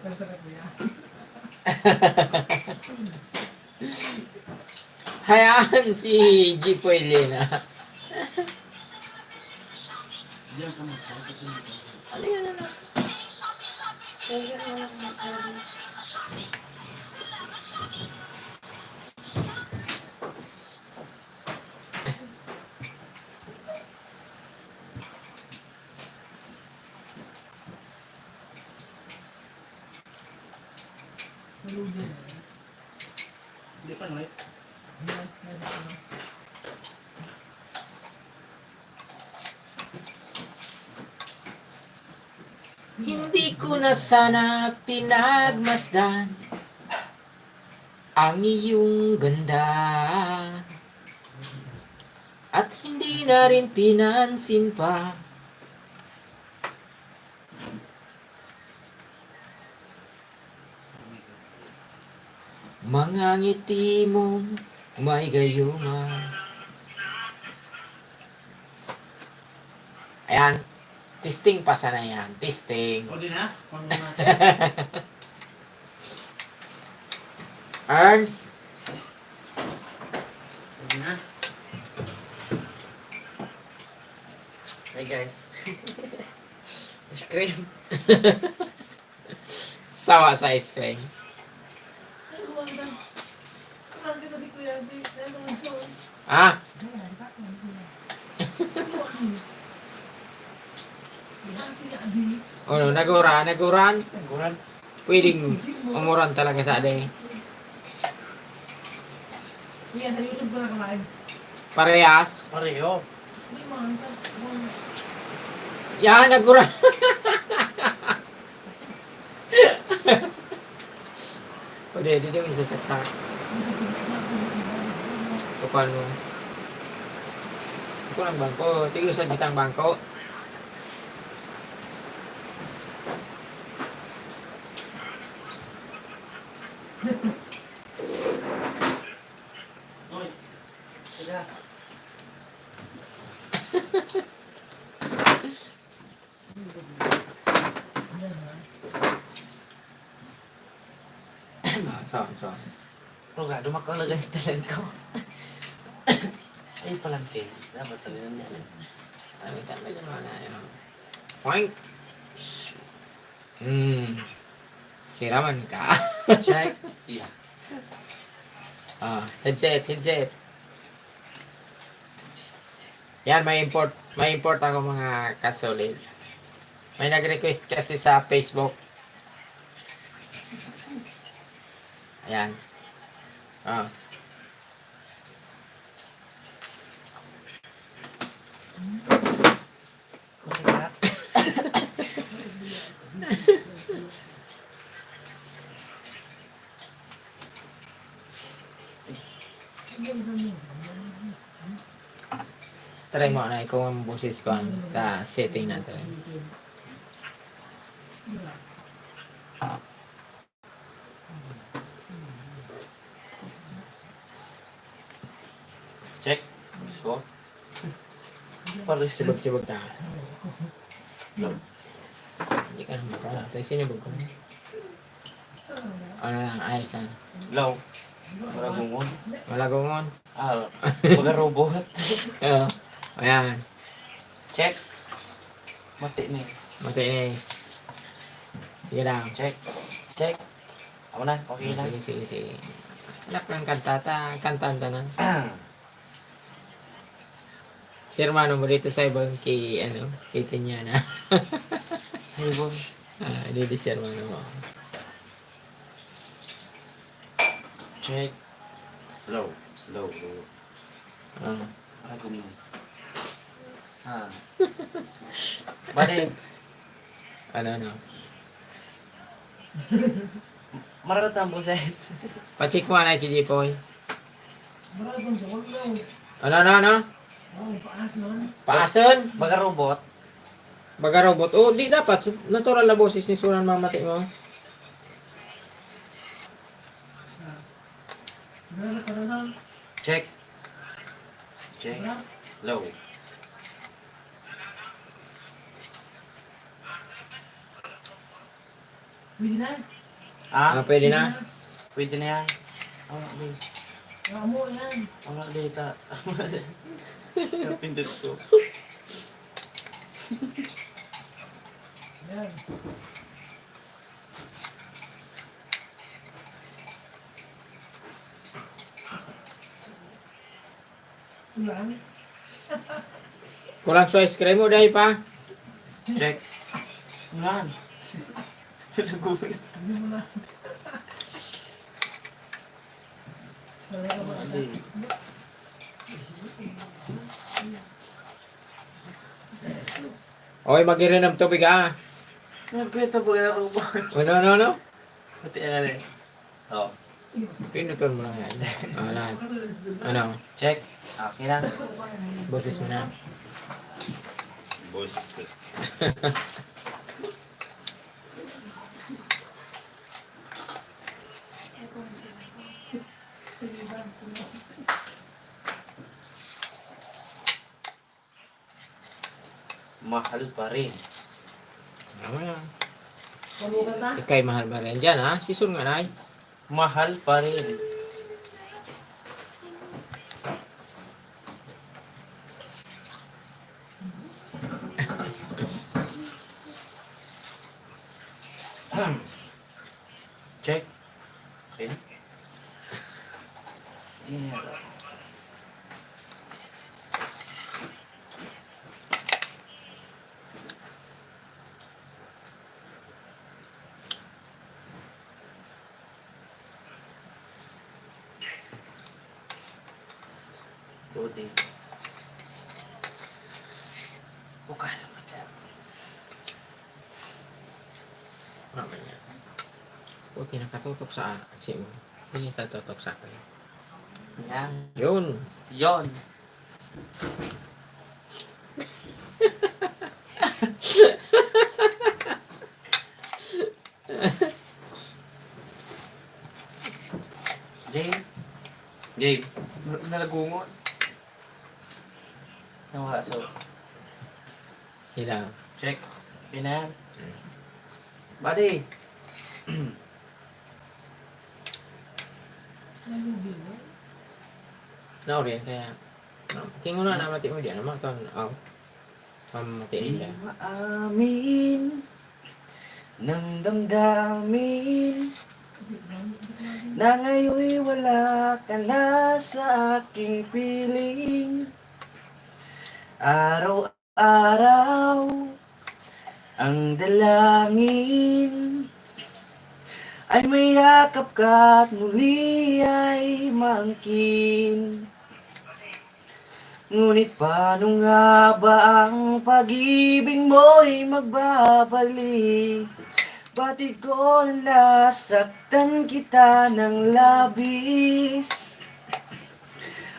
Kanta na kuya. Hayaan si Jipoy Lena. Diyan ka mo. Kasi Ano yan, ano? hindi pa no eh. Hindi ko na sana pinagmasdan ang iyong ganda at hindi na rin pinansin pa mga ngiti mong may gayuma. Ayan. Testing pa sana yan. Testing. O din ha? Kung natin. Arms. O din ha? Hey guys. Ice cream. Sawa sa ice cream. Ay, kumanda. Kumanda kita di Kuya Adi. Ay, kumanda. Ah, ano, naguran. Kuran. Pwedeng umuran talaga sa ade. Sige, sa YouTube ko na ka-live. Parehas. Pareho. Hindi, manta. Yan, naguran. Pwede, di may sasaksak. So, paano? Ito lang bangko. Tigusan kitang bangko. Oy. Sige. So. Pero gado makalagay talaga ko. Ay palang case. Dapat talaga niya. Tama naman na yun. Point. Siraman ka. Check. Yeah. Headset. Yan, may import ako mga kasolid. May nag-request kasi sa Facebook. Ayan. Masaya. Try mo na kung ang boses ko ang setting natin. Check. So. Pares. Sibag-sibag ta. Hindi ka naman pala. Tayo sinibag ko. Ano lang, ayos na. Low. Maragungon. Malagongon. Ah, baga robot. Ayan. Check. Mati ni. Matinis. Sige lang. Check. Check. Ako na. Okay na. Sige. Hanap ng kantanta na. Si hermano mo dito sa ibang kay Tinyana. Sa ibon. Dito si hermano mo. Check. Low. Ah. Maragungon. Ah. Bali. Ano. Maratang boses. Pacheck mo na kay Jipoy. Maraming sa wag lang. Ano? Oh, paason. Paason? Baga robot. Baga robot. Oh, di dapat. Natural na boses ni Sunan mamati mo. Meron ka na lang. Check. Check. Low. Pwede na. Pwede na. Pwede na yan. Di. Amo yan. Data. Pindot ko. Yan. Ulan. Kulang sa ice cream mo dahil pa. Check. Yan. Hindi mo na. Wala ka ba? Di. Okay, mag-irin ng tubig Nagkwenta po ka na robot. Ano? Pati yan eh. Oh. Pinuton mo lang yan. Lahat. Ano? Check. Okay lang. Boses mo na. Boss. mahal pa rin. Tama na. Mabukan ta? Ikay mahal ba rin dyan, ha? Sisun nga, nay. Mahal pa rin. Check. Okay na? Yeah. Good. Bukas ang mata. Mamaya. Huwag kinakatutok sa aksi mo. Hindi tatutok sa akin. Yan. Yun. Yon. Jabe. Jabe. Nalagungon. Nawala so. Hilang. Check. Pinan. Buddy. No, rin. Kaya, tingin na mati mo diyan. Naman ito, Di matiin ka. maamin ng damdamin na ngayon'y wala ka na sa aking piling. Araw-araw ang dalangin ay may yakap ka at muli ay maangkin. Ngunit paano nga ba ang pag-ibig mo'y magbabalik? Batid ko na nasaktan kita ng labis.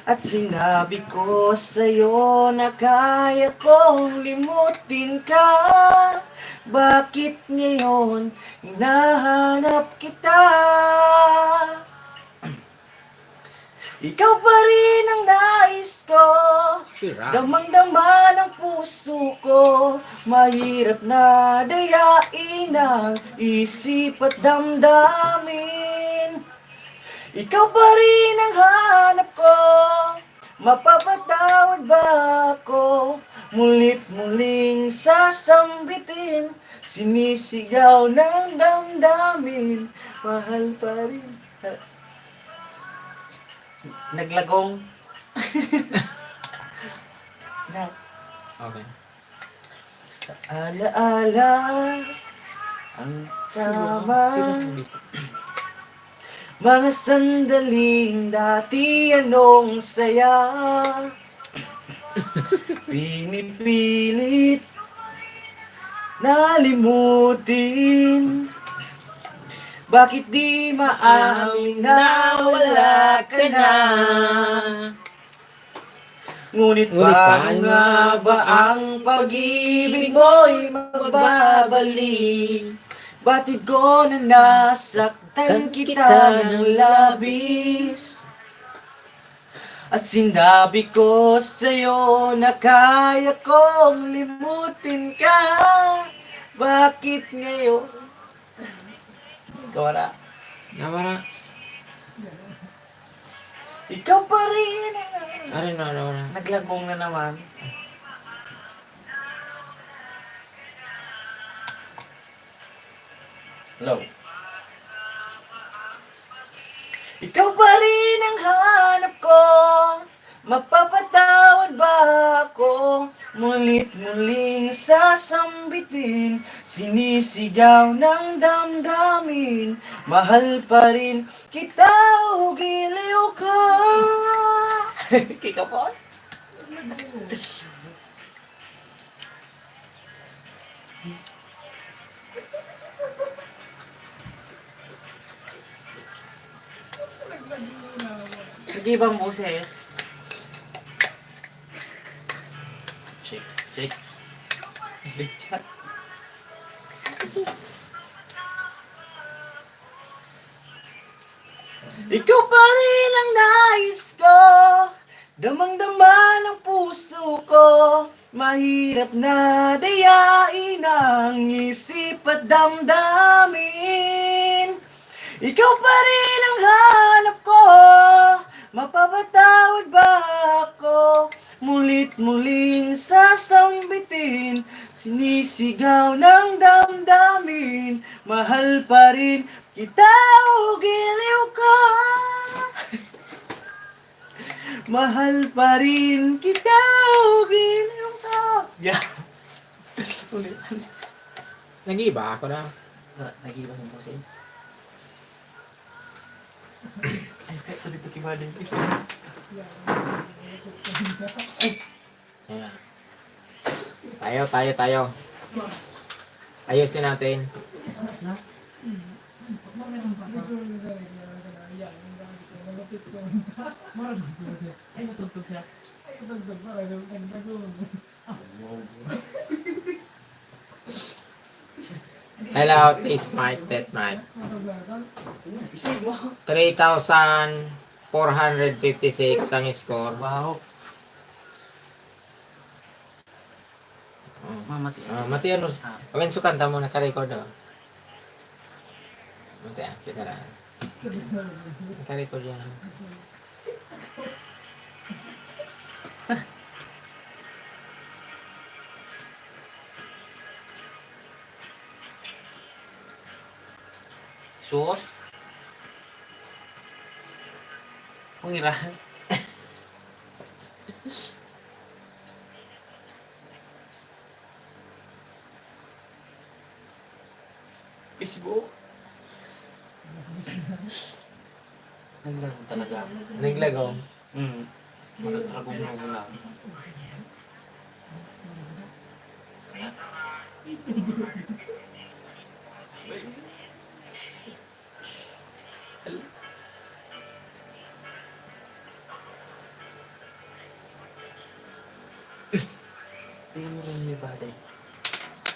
At sinabi ko sa'yo na kaya kong limutin ka. Bakit ngayon hinahanap kita? Ikaw pa rin ang nais ko, Sira. damang-dama ng puso ko. Mahirap na dayain ang isip at damdamin. Ikaw pa rin ang hanap ko, mapapatawad ba ako? Mulit-muling sasambitin, sinisigaw ng damdamin. Mahal pa rin. Naglagong. Na, Okay. alaala ang sama. Mga sandaling dati anong saya. Pinipilit nalimutin. Bakit di maamin na wala ka na? Ngunit paano nga ba ang pag-ibig mo'y magbabalik? Batid ko na nasaktan kita ng labis. At sinabi ko sa'yo na kaya kong limutin ka. Bakit ngayon? Ikaw na. Nawara. Ikaw pa rin. Ano na, nawara. Naglagong na naman. Hello. Ikaw pa rin ang hanap ko. Mapapatawad ba ako? Mulit-muling sasambitin, sinisigaw ng damdamin. Mahal pa rin kita o giliw ka. Kika po? Sige bang boses? Check. Chat. Ikaw pa rin ang nais ko, damang-dama ng puso ko. Mahirap na dayain ang isip at damdamin. Ikaw pa rin ang hanap ko. Mapapatawad ba ako? Mulit-muling sasambitin, sinisigaw ng damdamin. Mahal pa rin kita o giliw ko. Mahal pa rin kita o giliw ko. Yeah. Nag-iba ako na. Nag-iba sa pusin. Ay, kahit dito kimaling. Ayan. Tayo. Ayusin natin. Hello, test mic. 3,456 ang score. Wow. Mamati. Mati ano? Kawin sukanta mo, naka-record o. Mati, kita na. Naka-record yan. Sus. Pengira. Facebook. Naglago talaga. Naglago. Magagagong mo lang. Tingnan mo rin yung body.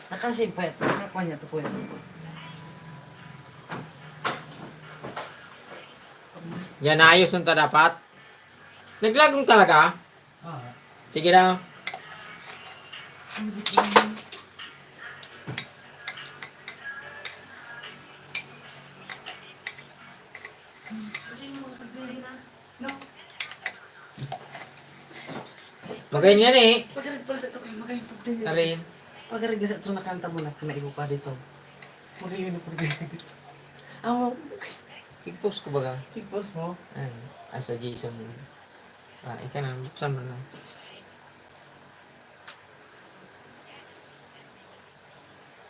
Nakasimpet. Nakakuha niya ito po yan. Yan, ayos ang dapat. Naglagong talaga? Sige na. Magayon yan eh. Pagarig pala ito kayo. Magayon pagdili. Karin. Pagarig na ito nakanta mo na. Kanaigo pa dito. Magayon na pagdili. Amo. Kig-post ko baga. Kikpos mo. Ano? Asa Jason. Ika na. Buksan mo na.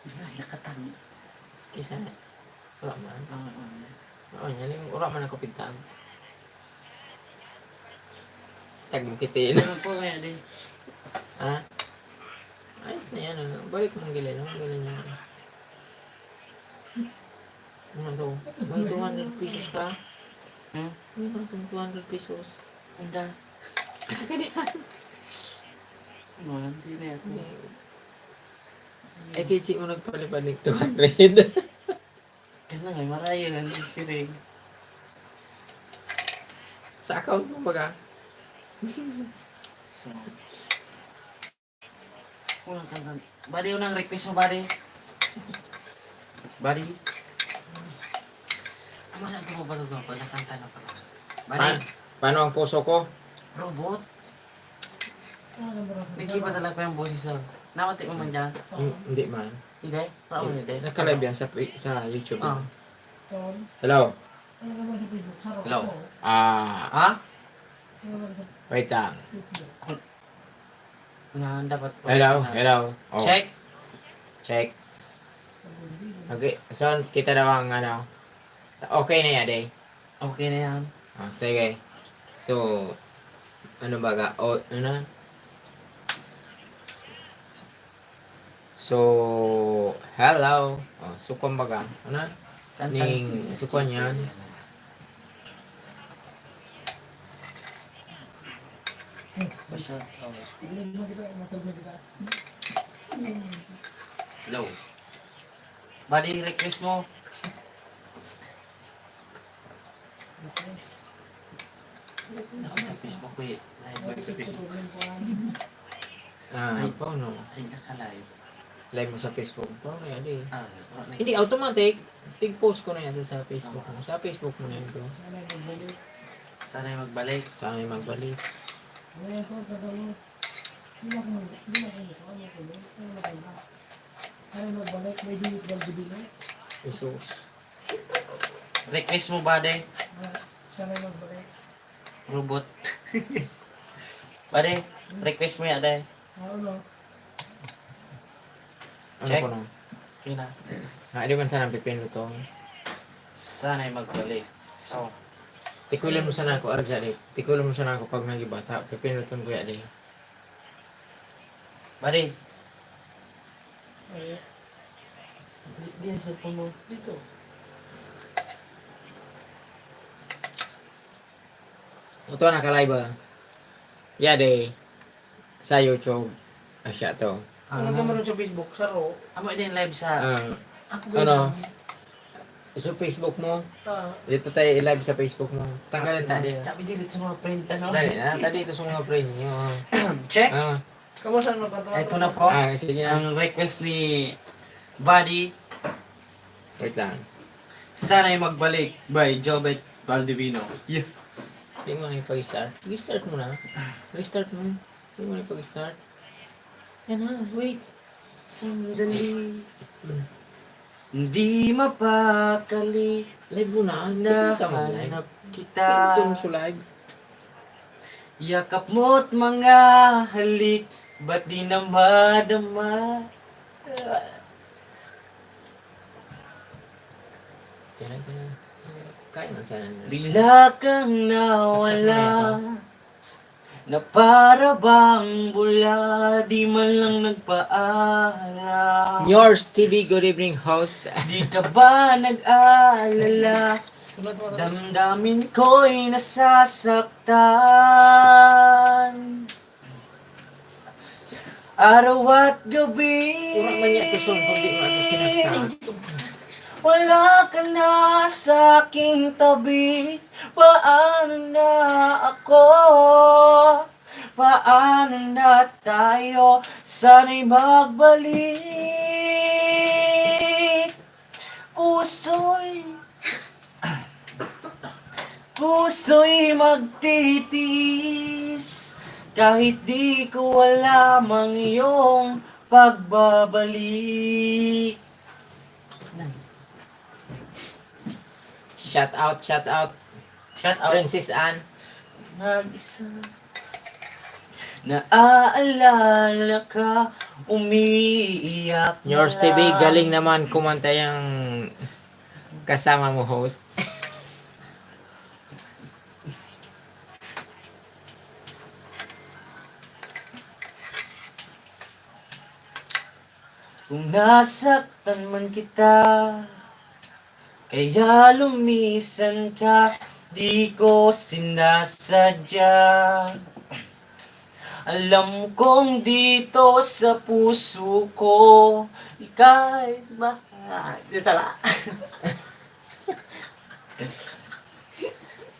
Ay, nakatang. Kisa na. Wala man. Oo, yan. Wala man ako pintang. Tagong kitin. Ano po kaya din? Ha? Ayos na yan. Balik mong gilin. Gilin nyo. Ano to? May 200 pesos ka? May 200 pesos. Anda. Kagadihan. Ano, hindi na ako. Eh, kitsi mo nagpalipad ng 200. Kaya na nga, marayo na si Ring. Sa account mo baga. So, unang kanta. Buddy, unang request mo, buddy. Buddy. Masan ko ba ito pag nakanta na pala? Buddy, Paano ang puso ko? robot. Nagiba talaga yung boses sa... Namati mo man dyan? Hindi man. Hindi? Parang hindi. Nakalive yan sa YouTube. Ah. Hello? Hello? Ah, Ha? wait lang. Na dapat... Hello? Oh, Check. check. Okay, so kita daw ang ano. Okay na yan, eh. Okay na yan. Sige. So, ano baga? O, ano? So, hello. Sukon baga. Ano? Ning sukon yan. Basta. Hello. Buddy, request mo. Ako sa Facebook ko eh. Live sa Facebook. Ay. po, no. Ay, nakalive. Live mo sa Facebook po, kaya di. Wala na. Hindi, automatic. Big-post ko na yan sa Facebook mo. Sa Facebook mo na yun, bro. Sana yung magbalik. Sana yung magbalik. Ngayon ko, tatanong. Hindi na ako ano magbalik, may dinit bang bibili? Jesus. Request mo ba, de? Sana magbalik. Robot. Bade, request mo yan, de. Ano? Ano Check. ko no? Okay na. Di man sana pipin to. Sana yung magbalik. So, Tikulan mo sana ako, Arjali. Tikulan mo sana ako pag nagibata. Pipinuton ko yan, di. bade, Ay, di ang cellphone mo. dito. Ito naka-live ba? Yeah, di. Sa YouTube. Siya to. Ano ka meron sa Facebook? Sa Ro? Amo din live sa... Ako Ano? Sa Facebook mo. Dito tayo i-live sa Facebook mo. Tanggalin tayo. Sabi din sa mga print, ano? Dali na, tadi ito sa mga friend nyo. Check. Kamu saan magkatawa? Ito na po. Sige na. Ang request ni Buddy, Wait lang. sana yung magbalik by Jobet Valdivino. Yeah. Hindi mo na ipag-start. Restart mo na. Restart mo. Hindi mo na ipag-start. Yan na, wait. Sandali. Hindi mapakali. Live mo na. Hindi ka mag-live. Nahanap kita. Ito mo sa live. Yakap mo't mga halik. Ba't di na madama? Kaya na. Kaya man sana. Bigla kang nawala. Na para bang bula. Di man lang nagpaalam. Yours TV, good evening host. Di ka ba nag-alala? Damdamin ko'y nasasaktan. Araw at gabi. Kurang man niya ito song kung di mo ito sinaksak. Wala ka na sa aking tabi. Paano na ako? Paano na tayo? Sana'y magbalik. Puso'y magtitis. Kahit di ko alam ang iyong pagbabalik. Shout out, shout out. Shout out. Princess Anne. Nag-isa. Naaalala ka, umiiyak na. Yours TV, galing naman kumanta yung kasama mo host. Kung nasaktan man kita, kaya lumisan ka, di ko sinasadya. Alam kong dito sa puso ko, ika'y dito la.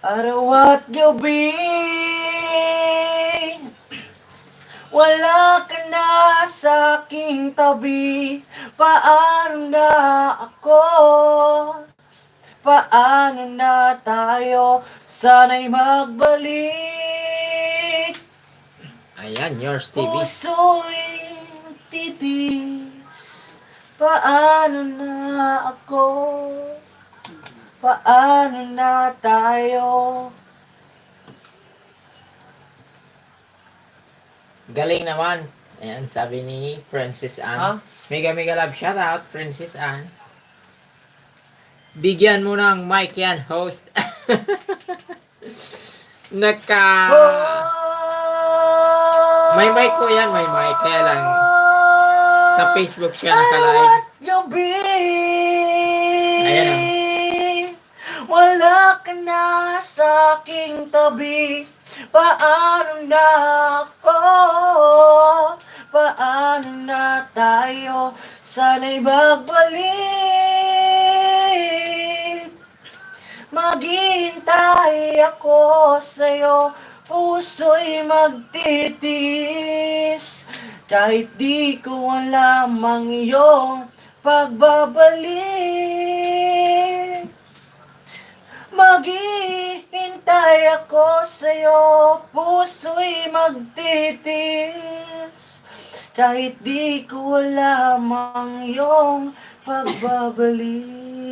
Araw at gabi, wala ka na sa aking tabi. Paano na ako? Paano na tayo? Sana'y magbalik. Ayan, Yours TV. Puso'y titis. Paano na ako? Paano na tayo? Galing naman. Ayan, sabi ni Princess Anne. Ha? Mega love shout out, Princess Anne. Bigyan mo ng mic yan, host. May mic ko yan, may mic. Kaya lang, sa Facebook siya naka-live. Gabi. Ayan o. Wala ka na sa aking tabi. Paano na ako? Paano na tayo? Sana'y magbalik. Maghihintay ako sa'yo. Puso'y magtitis. Kahit di ko alam ang iyong pagbabalik, maghihintay ako sa'yo, puso'y magtitis. Kahit di ko alam ang iyong pagbabalik.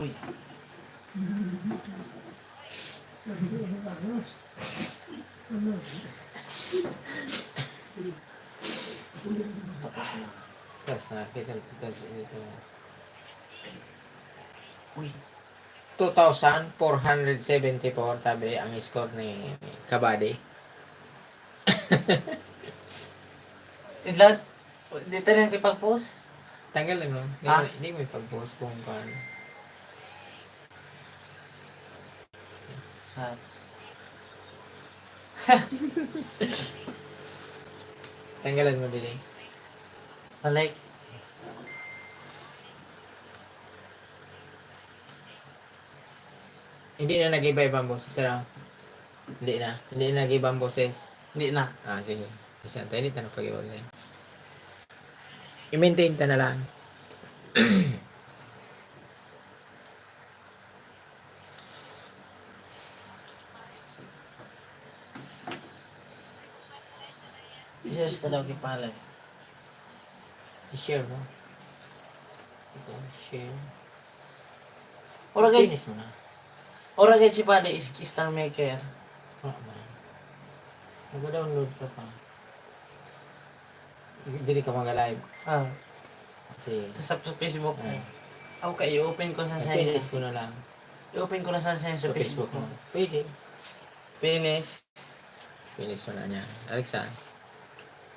Uy, Tapos nakita ito. uy. 2,474 tabi ang score ni Kabady. Ilan? Dito na nakipag-post? Tanggalin mo. Ah? Hindi mo ipag-post kung paano. Ha? Tanggalin mo din. Balik. Hindi na nag-iba ibang boses. Ano? Hindi na. Hindi na nag-ibang boses. Hindi na. Ah, sige. Isa tayo dito na pag-iwalay. I-maintain ta na lang. I-search na daw kipalay. I-share mo. Ito, share. Ora gay, Finish mo na. ora gay si Pali is star maker. Wala mo na. Mag-download ka pa. Hindi ka mag-live. Ah, Kasi, sa Facebook. ah, Okay, i-open ko sa sa'yo. finish ko na lang. I-open ko na sa sa'yo Sa sa Facebook Facebook mo. mo. Pwede. Finish. Finish mo na niya. Alexa.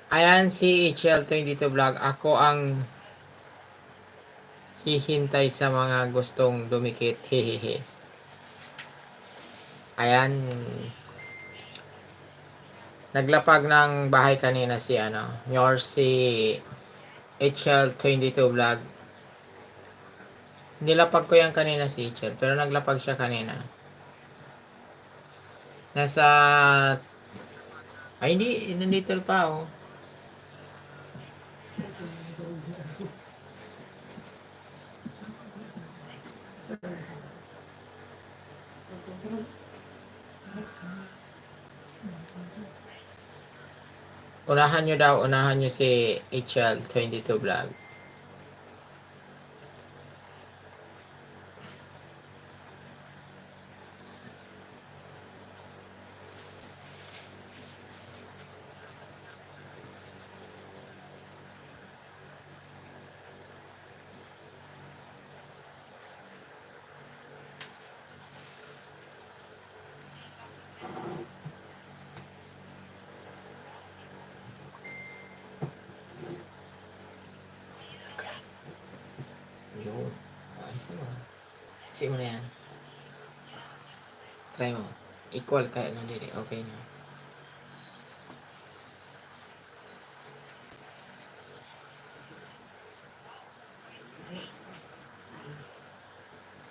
Ayan si HL22 Vlog. Ako ang hihintay sa mga gustong dumikit. Hehehe. Ayan. Naglapag ng bahay kanina si si HL22 Vlog. Nilapag ko yan kanina si HL. Pero naglapag siya kanina. Nasa... Ay, hindi. Nandito pa, oh. Unahan nyo si HL22 Vlog. Yun. Ayos na mo. Kasi mo na yan. Try mo. Equal ka lang dito. Okay na.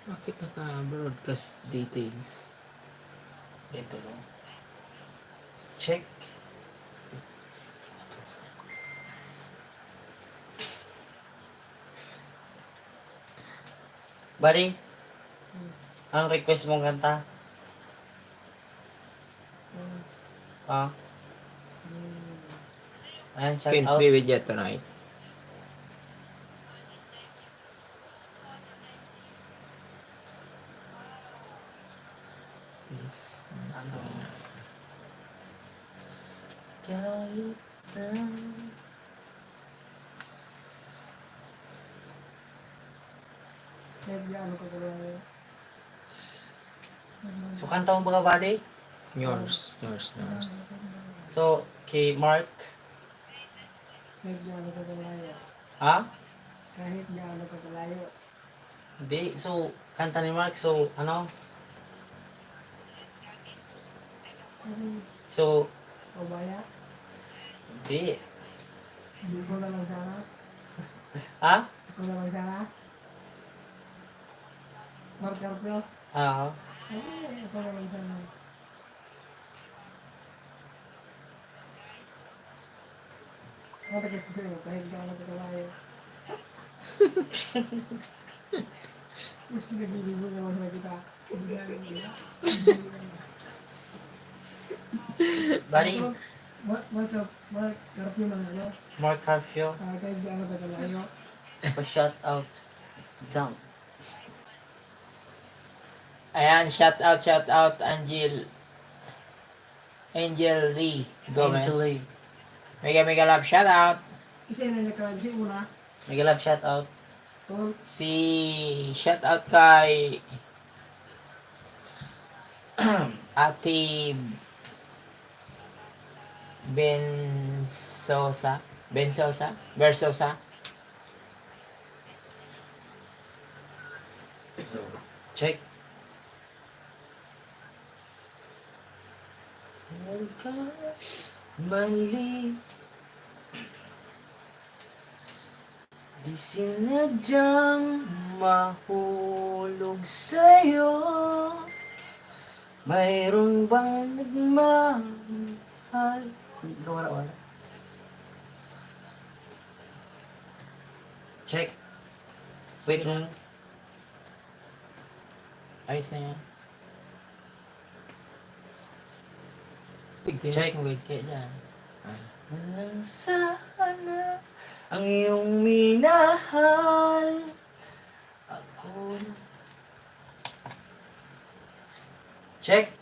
Bakit naka-broadcast details? Ito no. Check. Buddy, ang request mong kanta? Ah? Ayan, shout Can't out. be with you tonight. Yes. Ano? Kahit na Ano ka pala ngayon? So, kanta mo ba ka, buddy? Yours. So, kay Mark. Kahit gaano ka kalayo. Ha? Kahit gaano ka kalayo. Hindi. So, kanta ni Mark. So, ano? So, O baya, hindi. hindi ko na lang sana. Ha? Ako na lang sana. Mark Carpio. Ah, Ay, ako naman dyan. Ako taga ko sa'yo, kahit di ako nagkakalayo. Mas pinag-ibig mo naman na kita. Bali, Mark Carpio man ano? Mark Carpio, Kahit di ako nagkakalayo. pa-shout out. Down. Ayan, shout out, Angel Lee Gomez. Angel Lee. Mega love shout out. Isa na nagkakalayo una. Mega love shout out. Tol. Si shout out kay Ate Bersosa. Check. Mali. Di sinadyang mahulog sa'yo. Mayroon bang nagmahal? Wala. Check. Wait lang. Ayos na yan. Check. Mo gud kay dyan. Walang sana ang iyong minahal. Ako na. Check.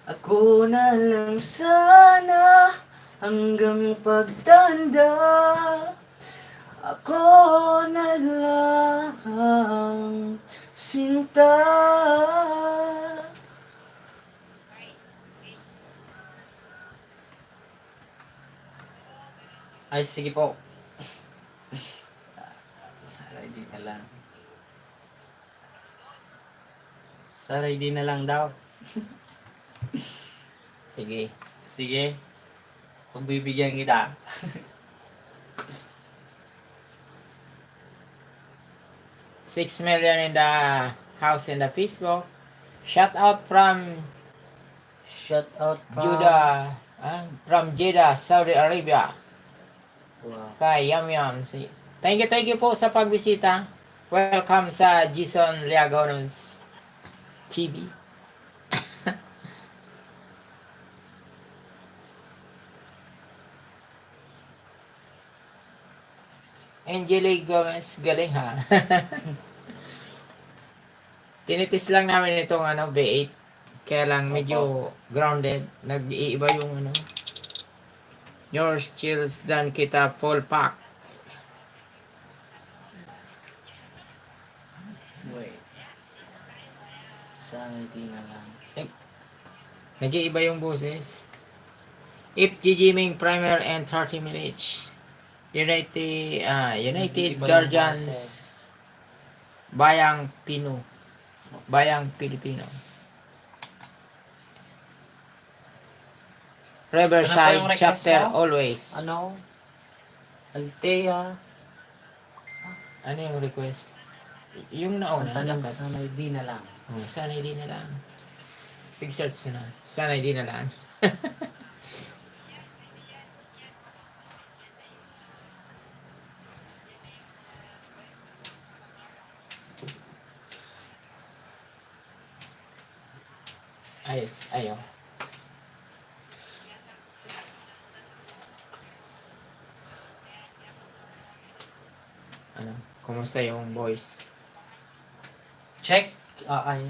Ako na lang sana hanggang pagtanda. Ako na lang sinta. Ay, sige po. Sana hindi na lang. Sana hindi na lang daw. Sige. Sige. Pagbibigyan kita. $6 million in the house in the Facebook. Shout out from Shout out from Jeddah, Saudi Arabia. Wow. Kay Yam. Thank you po sa pagbisita. Welcome sa Jason Liagonos TV. Angelique Gomez, galing ha. Tinitis lang namin itong V8. Kaya lang medyo grounded. Nag-iiba yung Yours chills dan kita full pack. Wait. Sana hindi na lang. Nag-iiba yung boses. If Jiming primer and 30 minutes. United Nag-iiba yung Guardians boses. Bayang Pilipino. Riverside Ano pa yung request chapter mo? always. Ano? Altea. Ano yung request? Yung nauna. Tanong dapat. sana hindi na lang. Sana hindi na lang. Pig-search na. Sana hindi na lang. Ayaw. Kumusta yung boys? Check. Ay.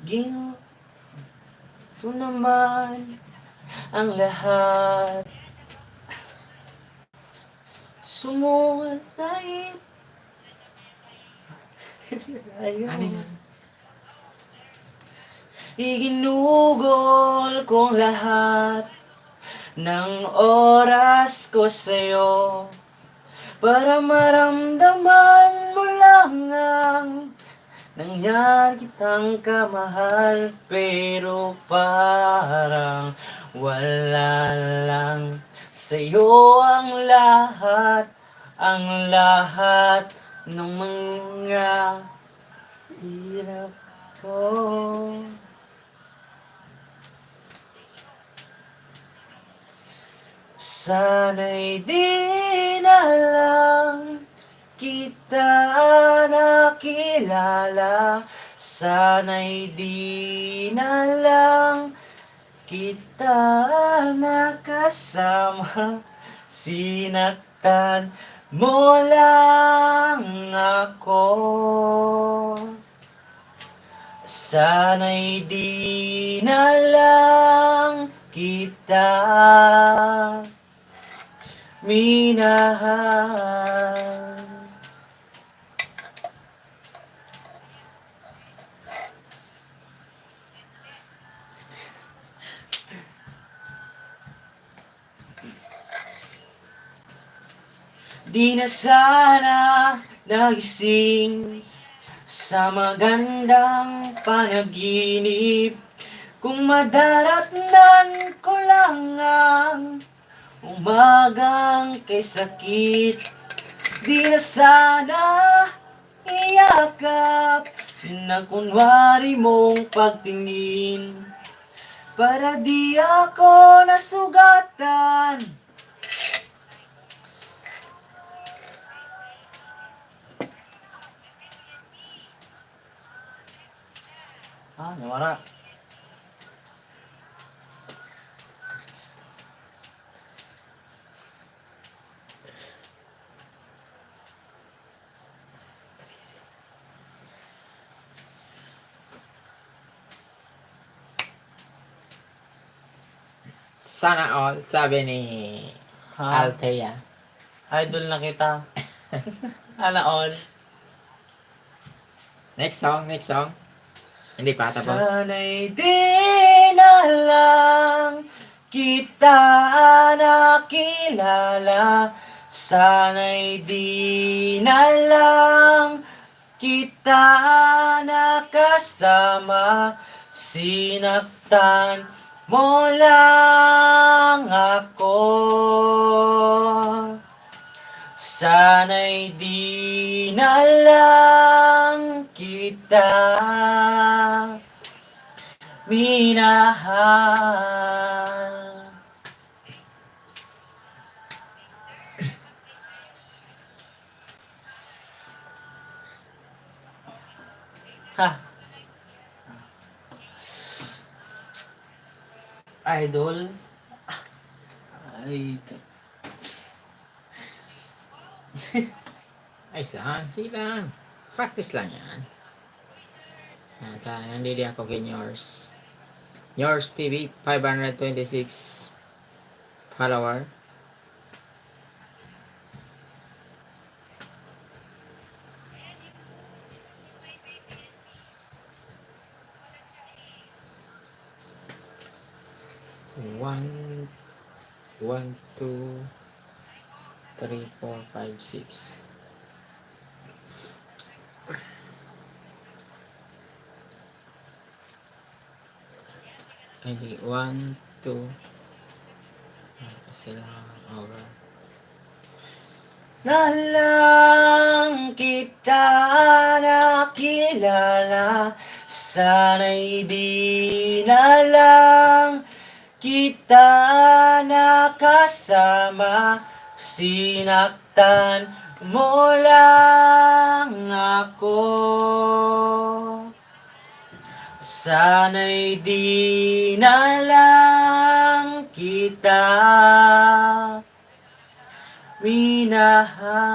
Gino ko naman ang lahat. Sumulat kahit ayun. Ano yan? Iginugol kong lahat ng oras ko sa'yo para maramdaman mo lang ang Nangyan kitang kamahal, pero parang wala lang. Sa'yo ang lahat ng mga hirap ko. Sana'y di na lang kita nakilala. Sana'y di na lang kita nakasama. Sinaktan mo lang ako. Sana'y di na lang kita minahal. Di na sana nagising sa magandang panaginip, kung madaratnan ko lang ang umagang kay sakit. Di na sana iyakap na kunwari mong pagtingin, para di ako nasugatan. Nawara. Sana all, sabi ni Althea. Idol na kita. Ala all. Next song. Hindi pa tapos. Sana'y di na lang kita nakilala. Sana'y di na lang kita nakasama. Sinaktan mo lang ako. Sana'y di na lang kita minahal. Ha? Idol? Ay, Ayos lang. Sige lang. Practice lang yan. At nandito ako kay Yours TV, 526 follower. One, 2, 3, 4, 5, 6. Hindi, 1, 2. Sila over. Na lang kita nakilala. Sana'y di na lang kita nakasama. Sinaktan mo lang ako. Sana'y di na lang kita minahal.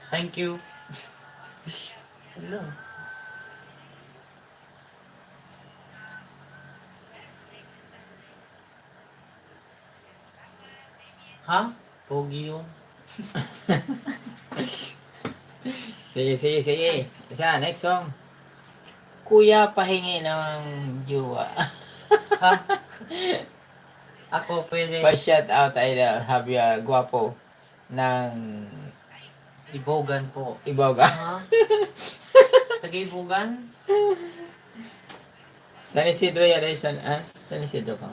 Thank you. Hello. Ha? Pogi yun. Sige. Isa, next song. Kuya, pahingi ng jowa. Ha? Ako pwede. Pa-shout out idol. Habya guwapo ng Ibogan po. Iboga. Ha? Taga-Ibogan? San Isidro yan ay San Isidro ka.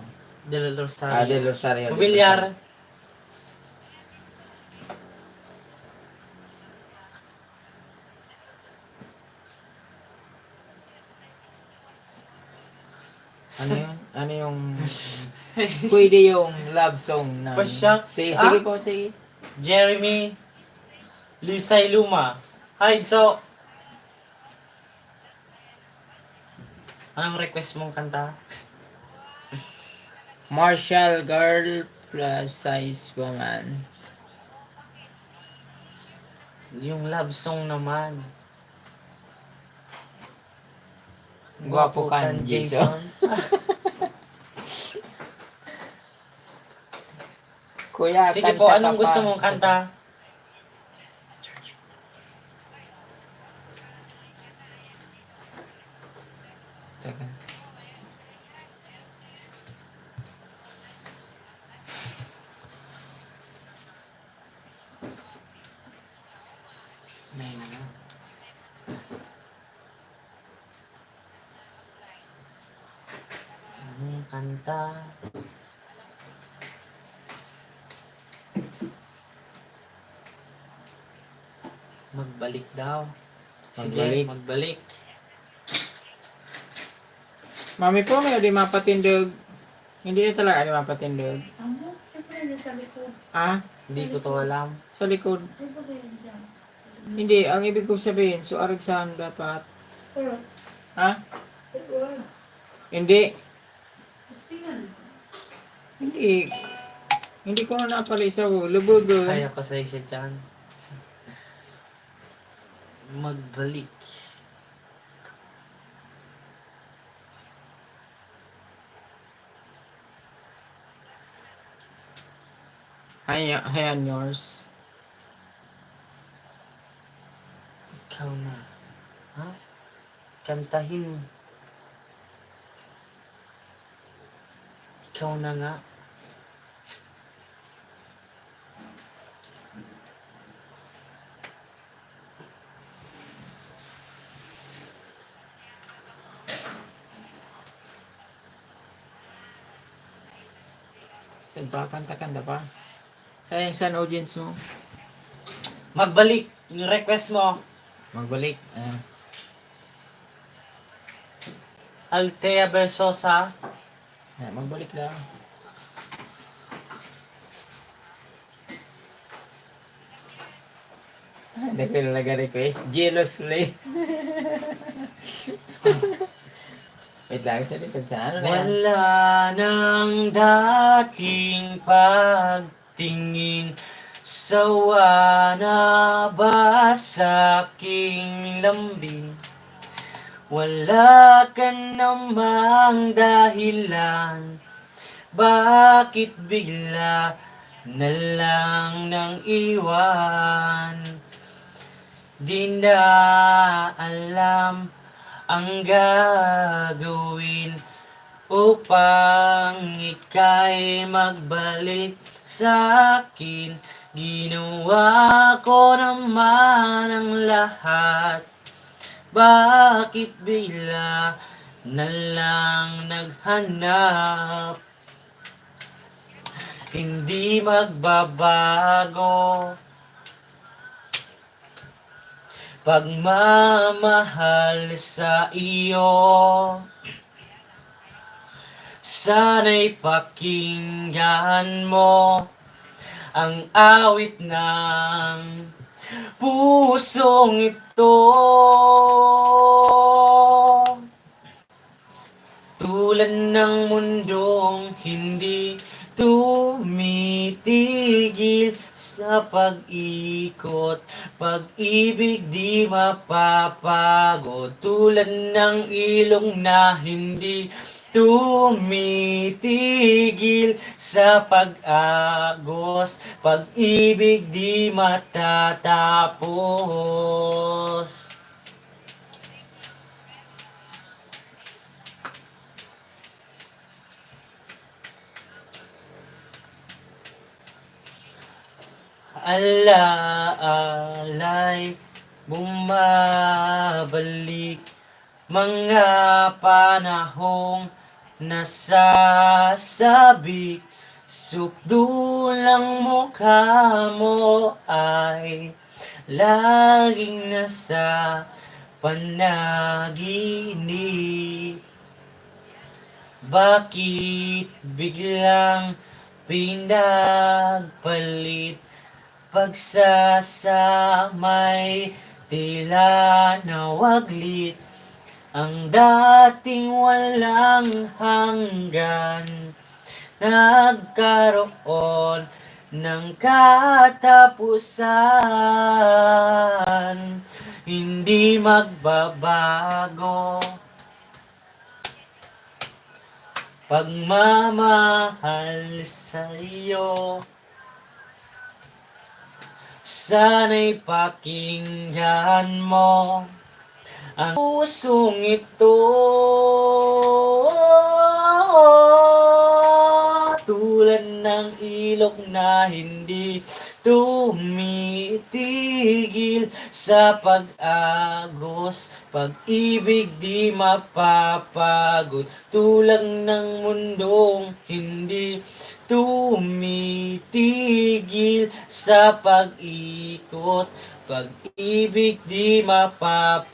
De La Rosario. Del Rosario. Mobiliar. Ano yun? Ano yung pwede yung love song na Pa-shout sige po, sige. Jeremy Lisay Luma. Hi, so. Anong request mong kanta? Martial girl plus size woman. Yung love song naman. Gwapo kan Jason. Kuya, Sige kanta po, ka anong gusto pa. mong kanta? Saka. Anong kanta? Magbalik daw. Sige, Magbalik. magbalik. Mami po, may di mapatindog. Hindi na talaga di mapatindog. Amo, siyempre yun sa likod. Ah, Hindi ko to alam. sa likod. Ay, ba yun dyan? Hindi, ang ibig kong sabihin, so aragsahan dapat. Pero, Ha? pero, Hindi. testingan. Hindi. Hindi ko na napalisa ko. Lubog. Kaya ko sa isa dyan. Magbalik. Hayan yours. Ikaw na. Ha? Kantahin mo. Ikaw na nga. Saan pa? Kanta-kanta pa. Sayang saan audience mo. Magbalik. Yung request mo. Magbalik. Altea Versosa. Magbalik lang. Hindi ko yung nag-request. Jealously. Wait lang, sa likod sa ano na yan? Wala nang dating pagtingin. Sawa na ba sa aking lambing? Wala ka namang dahilan. Bakit bigla na lang nang iwan? Di na alam ang gagawin upang ika'y magbalik sa akin. Ginawa ko naman ang lahat. Bakit bigla na lang naghanap? Hindi magbabago pagmamahal sa iyo. Sana'y pakinggan mo ang awit ng pusong ito. Tulad ng mundong hindi tumitigil sa pag-ikot, pag-ibig di mapapagod. Tulad ng ilong na hindi tumitigil sa pag-agos, pag-ibig di matatapos. alaalay bumabalik, mga panahong nasasabik, sukdulang mukha mo ay laging nasa panaginip. Bakit biglang pinagpalit, pagsasamay tila nawaglit, ang dating walang hanggan nagkaroon ng katapusan. Hindi magbabago pagmamahal sa'yo. Sana'y pakinggan mo ang pusong ito, tulad ng ilog na hindi tumitigil sa pag-agos, pag-ibig di mapapagod, tulad ng mundong hindi tumitigil sa pag-ikot, pag-ibig di mapapagod.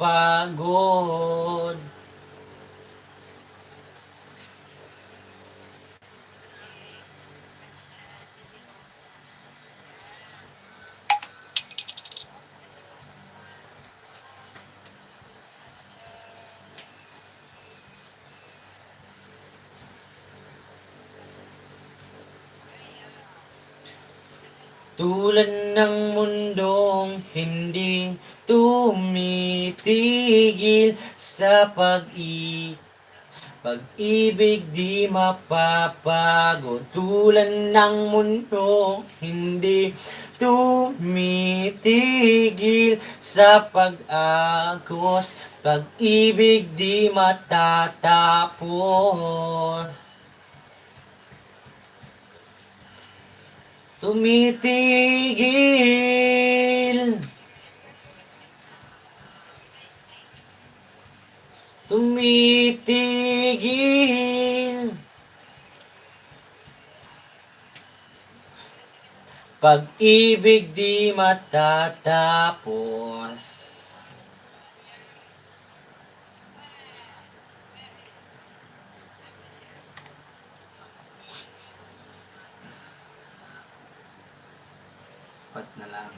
Tulad ng mundong hindi tumitigil sa pag-ibig di mapapagod, tulad ng mundong hindi tumitigil sa pag-agos, pag-ibig di matatapos. Tumitigil, tumitigil, pag-ibig di matatapos. Pat na lang.